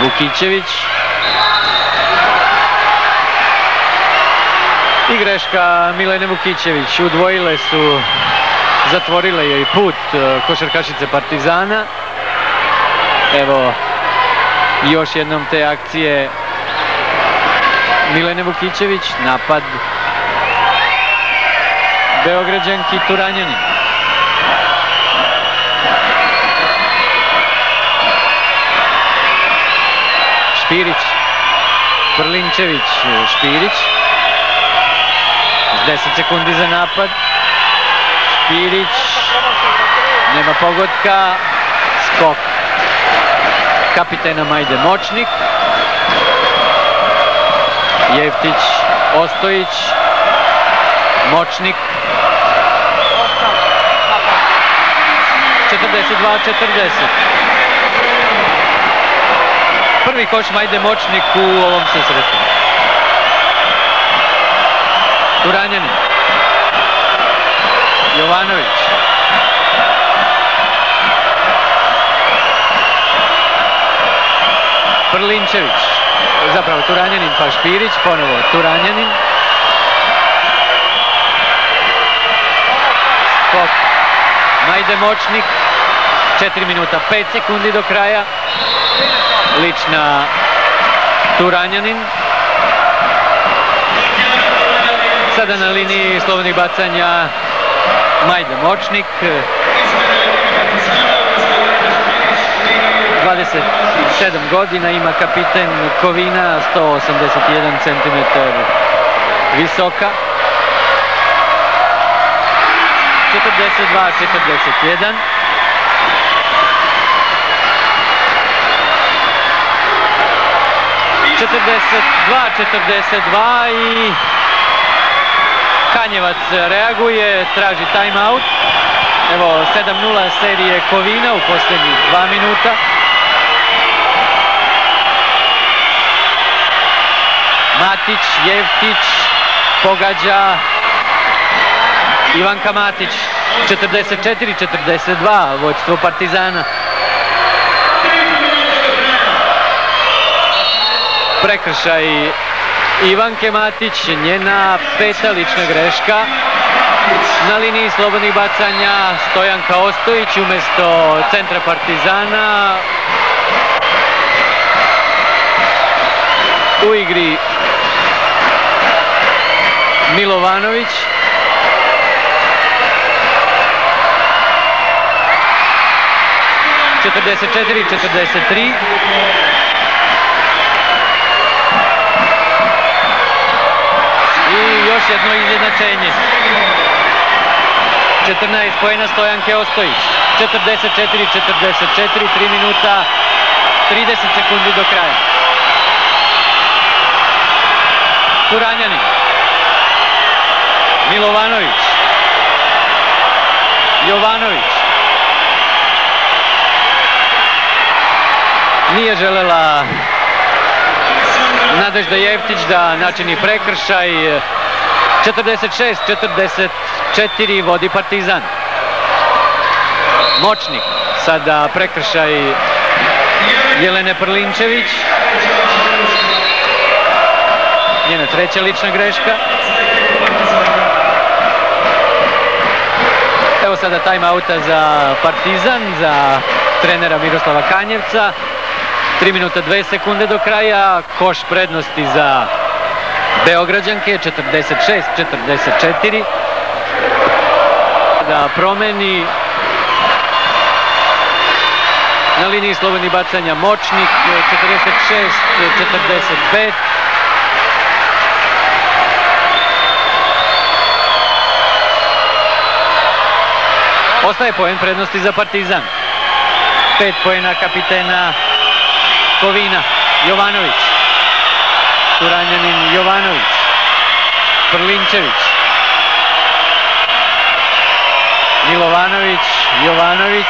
Vukićević I greška Milene Vukićević. Udvojile su, zatvorile joj put košarkašice Partizana. Evo još jednom te akcije Milene Vukićević. Napad Beograđanki Turanjanin. Špirić, Prlinčević, Špirić. 10 sekundi za napad. Špirić, nema pogotka, skok kapitena Majde Močnik. Jeftić, Ostojić, Močnik. 42-40. Prvi koš Majde Močnik u ovom susretu. Turanjanin. Jovanović. Prlinčević. Zapravo Turanjanin pa Špirić. Ponovo Turanjanin. Skok Majde Močnik. 4 minuta 5 sekundi do kraja. Lična Turanjanin. Sada na liniji slobodnih bacanja Majda Močnik. 27 godina ima kapiten Kovina, 181 cm visoka. 42-41. I Kanjevac reaguje, traži timeout. Evo 7-0 serije Kovina u posljednjih 2 minuta. Matić, Jeftić, pogađa Ivanka Matić. 44-42, vođstvo Partizana. Prekršaj Ivanke Matić, njena 5. lična greška. Na liniji slobodnih bacanja Stojanka Ostojić umjesto centra Partizana. U igri Milovanović. – 44-43. I još jedno izjednačenje. 14 poena Stojanke Ostojić. 44-44, 3 minuta 30 sekundi do kraja. Turanjanin. Milovanović. Jovanović. Nije želela Nadežda Jeftić da načini prekršaj. 46-44 vodi Partizan. Močnik. Sada prekršaj Jelene Prlinčević. Njena 3. lična greška. Evo sada timeouta za Partizan, za trenera Miroslava Kanjevca. 3 minuta 2 sekunde do kraja. Koš prednosti za Beograđanke. 46-44. Da promeni na liniji slobodnih bacanja Močnik. 46-45. Ostaje poen prednosti za Partizan. 5 poena kapitena Kovina. Jovanović. Turanjanin, Jovanović. Prlinčević. Milovanović, Jovanović.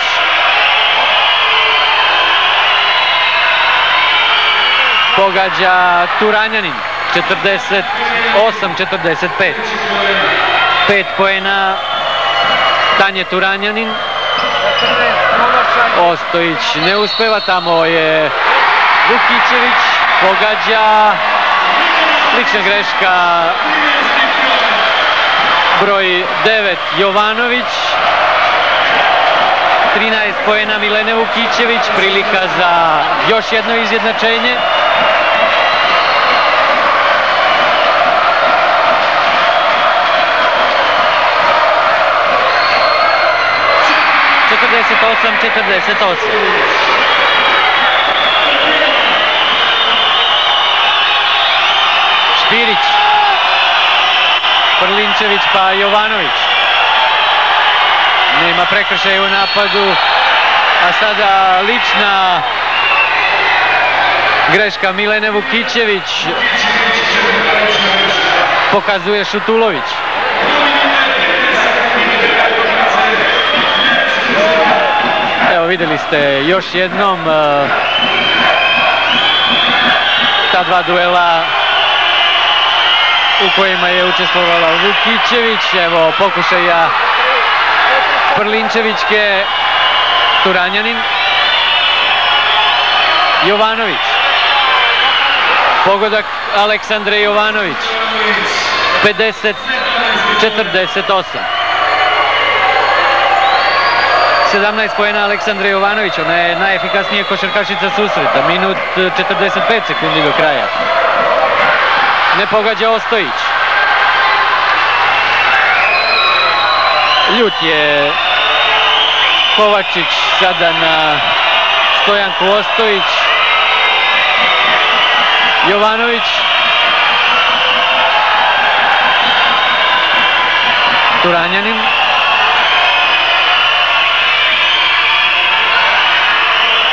Pogađa Turanjanin. 48-45. 5 poena Tanje Turanjanin. Ostojić ne uspeva, tamo je Vukićević, pogađa. Lična greška broj 9 Jovanović, 13 poena Milene Vukićević, prilika za još jedno izjednačenje. Špirić, Prlinčević pa Jovanović. Nema prekršaja u napadu, a sada lična greška Milene Vukićević, pokazuje Šutulović. Evo, vidjeli ste još jednom ta dva duela u kojima je učestvovala Vukićević. Evo pokušaja Prlinčevićke, Turanjanin, Jovanović, pogodak Aleksandre Jovanović, 50-48. 17 poena Aleksandre Jovanović, ona je najefikasnija košarkašica susreta, minut 45 sekundi do kraja. Ne pogađa Ostojić. Ljut je Kovačić sada na Stojanku Ostojić. Jovanović. Turanjanin.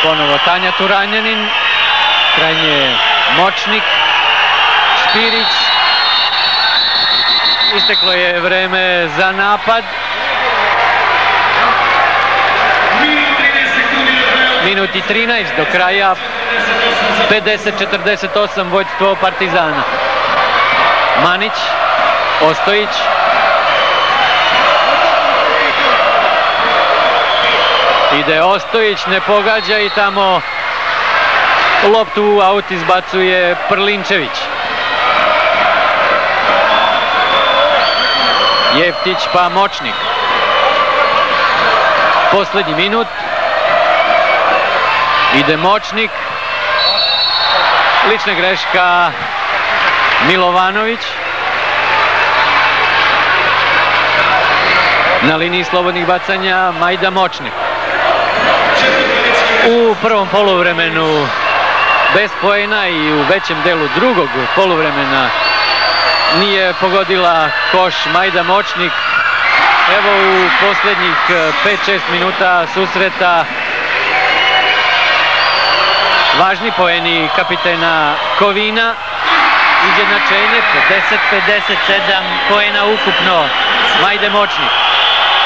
Ponovo Tanja Turanjanin. Krajnje Močnik. Špirić. Isteklo je vreme za napad. Minuti 13 do kraja. 50-48 vođstvo Partizana. Manić, Ostojić. Ide Ostojić, ne pogađa i tamo loptu aut izbacuje Prlinčević. Jeftić pa Močnik. Posljednji minut. Ide Močnik. Lična greška Milovanović. Na liniji slobodnih bacanja Majda Močnik. U prvom poluvremenu bez poena i u većem delu drugog poluvremena nije pogodila koš Majda Močnik. Evo u posljednjih 5-6 minuta susreta važni poeni kapitena Kovina. Izjednačenje 50-57 poena ukupno Majde Močnik.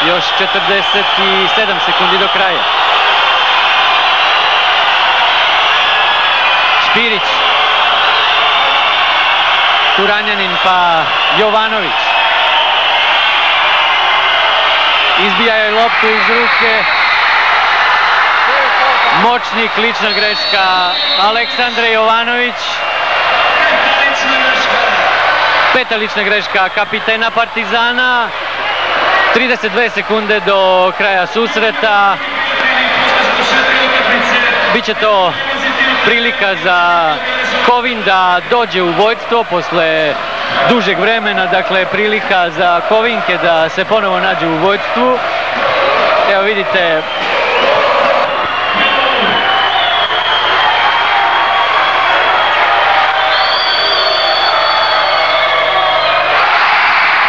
Još 47 sekundi do kraja. Špirić. Turanjanin pa Jovanović. Izbija je loptu iz ruke. Močnik, lična greška Aleksandre Jovanović. Peta lična greška kapitena Partizana. 32 sekunde do kraja susreta. Biće to prilika za Kovin da dođe u vođstvo posle dužeg vremena, dakle prilika za Kovinke da se ponovo nađe u vođstvu. Evo vidite,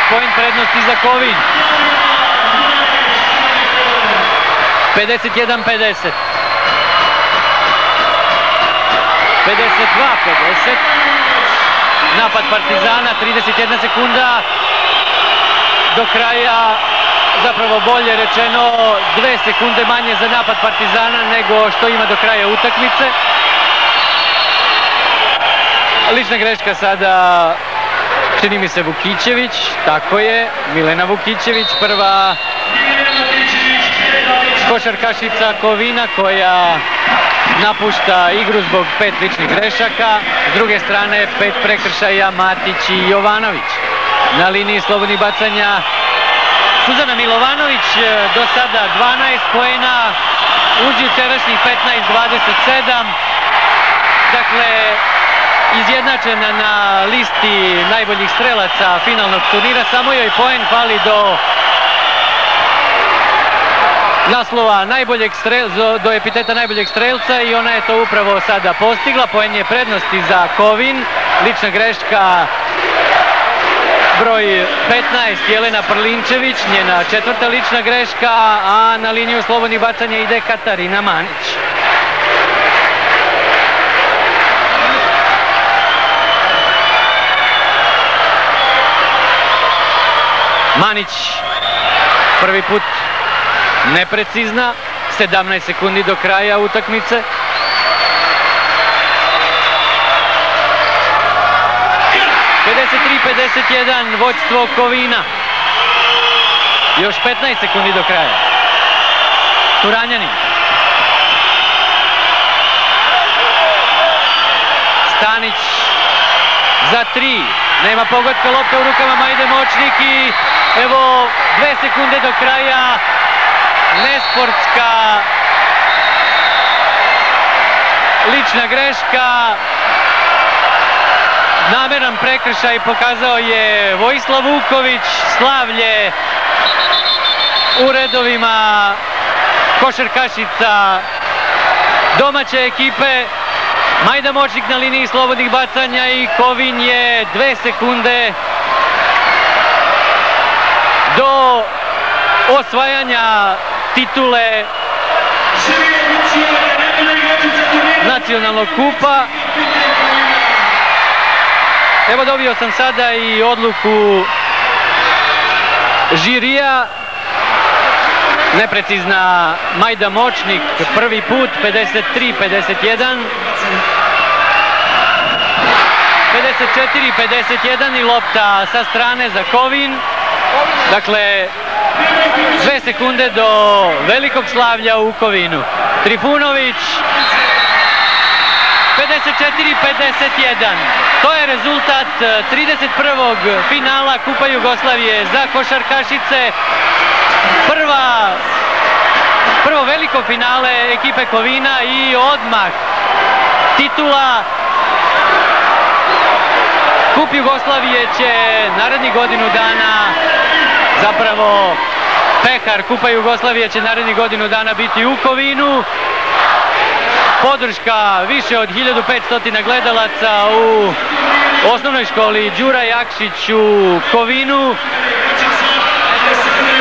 point prednosti za Kovin. 51-50. 52-50. Napad Partizana, 31 sekunda do kraja, zapravo bolje rečeno 2 sekunde manje za napad Partizana nego što ima do kraja utakmice. Lična greška sada, čini mi se, Vukićević, tako je, Milena Vukićević, prva košarkašica Kovina koja napušta igru zbog 5 ličnih grešaka. S druge strane 5 prekršaja Matić i Jovanović. na liniji slobodnih bacanja Suzana Milovanović, do sada 12 poena, uz jučerašnjih 15-27. Dakle, izjednačena na listi najboljih strelaca finalnog turnira, samo joj poen fali do naslova do epiteta najboljeg strelca i ona je to upravo sada postigla. Poen je prednosti za Kovin, lična greška broj 15 Jelena Prlinčević, njena četvrta lična greška, a na liniju slobodnih bacanja ide Katarina Manić. Manić prvi put neprecizna, 17 sekundi do kraja utakmice. ...53-51 vođstvo Kovina. Još 15 sekundi do kraja. Turanjanin. Stanić za 3. Nema pogotka, lopta u rukama Majde Močnik i evo 2 sekunde do kraja. Nesportska lična greška. Nameran prekršaj pokazao je Vojislav Vuković. Slavlje u redovima košarkašica domaće ekipe. Majda Močnik na liniji slobodnih bacanja i Kovin je 2 sekunde do osvajanja titule nacionalnog kupa. Evo, dobio sam sada i odluku žirija. Neprecizna Majda Močnik prvi put, 53-51. 54-51 i lopta sa strane za Kovin. Dakle, 2 sekunde do velikog slavlja u Kovinu. Trifunović, 54-51. To je rezultat 31. finala Kupa Jugoslavije za košarkašice. Prvo veliko finale ekipe Kovina i odmah titula. Kup Jugoslavije će narednih godinu dana, zapravo pehar Kupa Jugoslavije će narednih godinu dana biti u Kovinu. Podrška više od 1500 gledalaca u osnovnoj školi Đura Jakšić u Kovinu.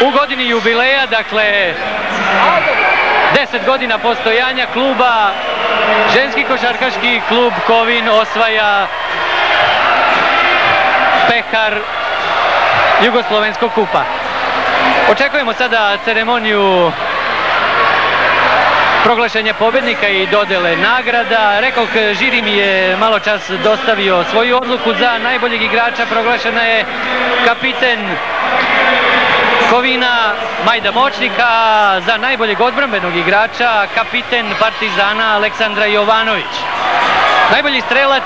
U godini jubileja, dakle 10 godina postojanja kluba, ženski košarkaški klub Kovin osvaja pehar Jugoslovenskog kupa. Očekujemo sada ceremoniju proglašenja pobednika i dodele nagrada. Rekoh, žiri mi je malo čas dostavio svoju odluku. Za najboljeg igrača proglašena je kapiten Kovina Majda Močnik, a za najboljeg odbrambenog igrača kapiten Partizana Aleksandra Jovanović. Najbolji strelac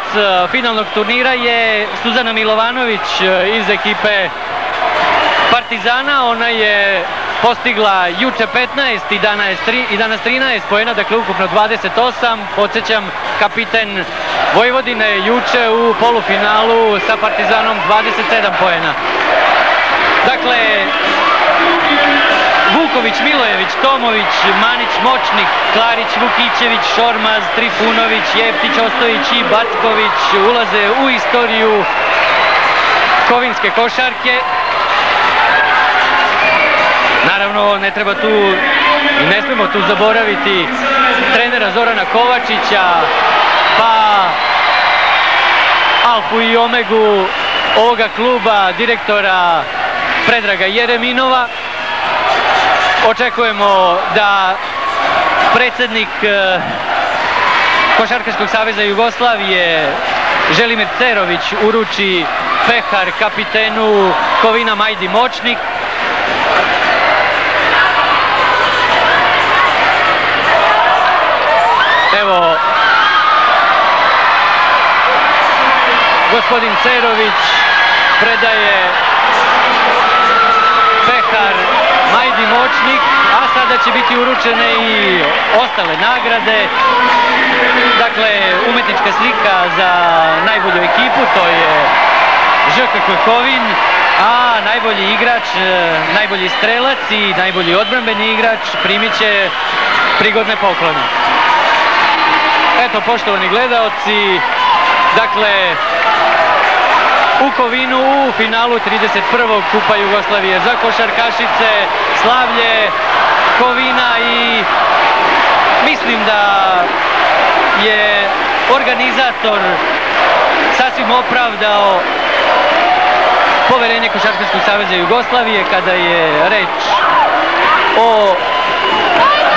finalnog turnira je Suzana Milovanović iz ekipe Partizana. Ona je postigla juče 15 i danas 13 poena, dakle ukupno 28. Podsjećam, kapiten Vojvodine juče u polufinalu sa Partizanom 27 poena. Dakle, Vuković, Milojević, Tomović, Manić, Močnik, Klarić, Vukićević, Šormaz, Trifunović, Jeftić, Ostojić i Backović ulaze u istoriju kovinske košarke. Naravno, ne treba tu i ne smemo tu zaboraviti trenera Zorana Kovačića, pa alfu i omegu ovoga kluba, direktora Predraga Jereminova. Očekujemo da predsjednik Košarkaškog saveza Jugoslavije Želimir Cerović uruči pehar kapitenu Kovina Majdi Močnik. Evo, gospodin Cerović predaje pomoćnik, a sada će biti uručene i ostale nagrade. Dakle, umetnička slika za najbolju ekipu, to je ŽKK Kovin, a najbolji igrač, najbolji strelac i najbolji odbrambeni igrač primit će prigodne poklone. Eto, poštovani gledaoci, dakle, u Kovinu u finalu 31. Kupa Jugoslavije za košarkašice, slavlje Kovina i mislim da je organizator sasvim opravdao poverenje Košarkaškog saveza Jugoslavije kada je reč o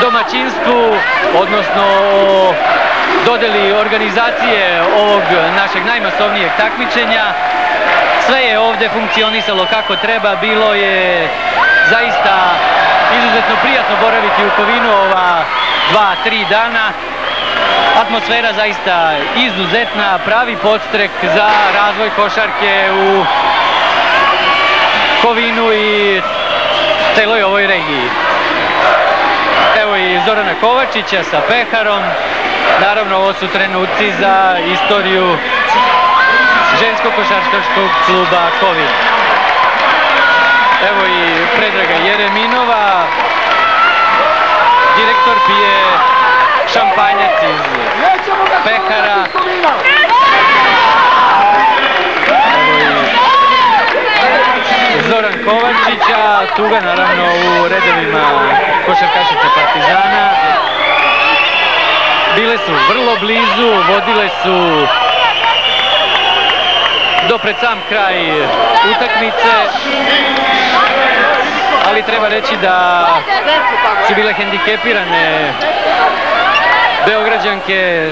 domaćinstvu, odnosno o dodeli organizacije ovog našeg najmasovnijeg takmičenja. Sve je ovdje funkcionisalo kako treba, bilo je zaista izuzetno prijatno boraviti u Kovinu ova 2-3 dana. Atmosfera zaista izuzetna, pravi podstrek za razvoj košarke u Kovinu i celoj ovoj regiji. Evo i Zorana Kovačića sa peharom. Naravno, ovo su trenuci za istoriju ženskog košarkaškog kluba Kovin. Evo i Predraga Jereminova. Direktor pije šampanjac iz pehara. Evo i Zoran Kovačića, tuga naravno u redovima košarkašice Partizana. Bile su vrlo blizu, vodile su do pred sam kraj utakmice, ali treba reći da su bile hendikepirane Beograđanke.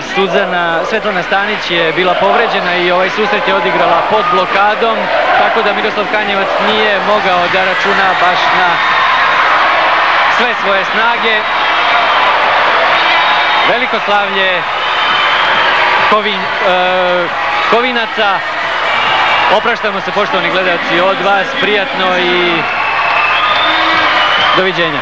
Svetlana Stanić je bila povređena i ovaj susret je odigrala pod blokadom, tako da Miroslav Kanjevac nije mogao da računa baš na sve svoje snage. Veliko slavlje Kovinaca. Opraštamo se, poštovani gledalci, od vas, prijatno i doviđenja.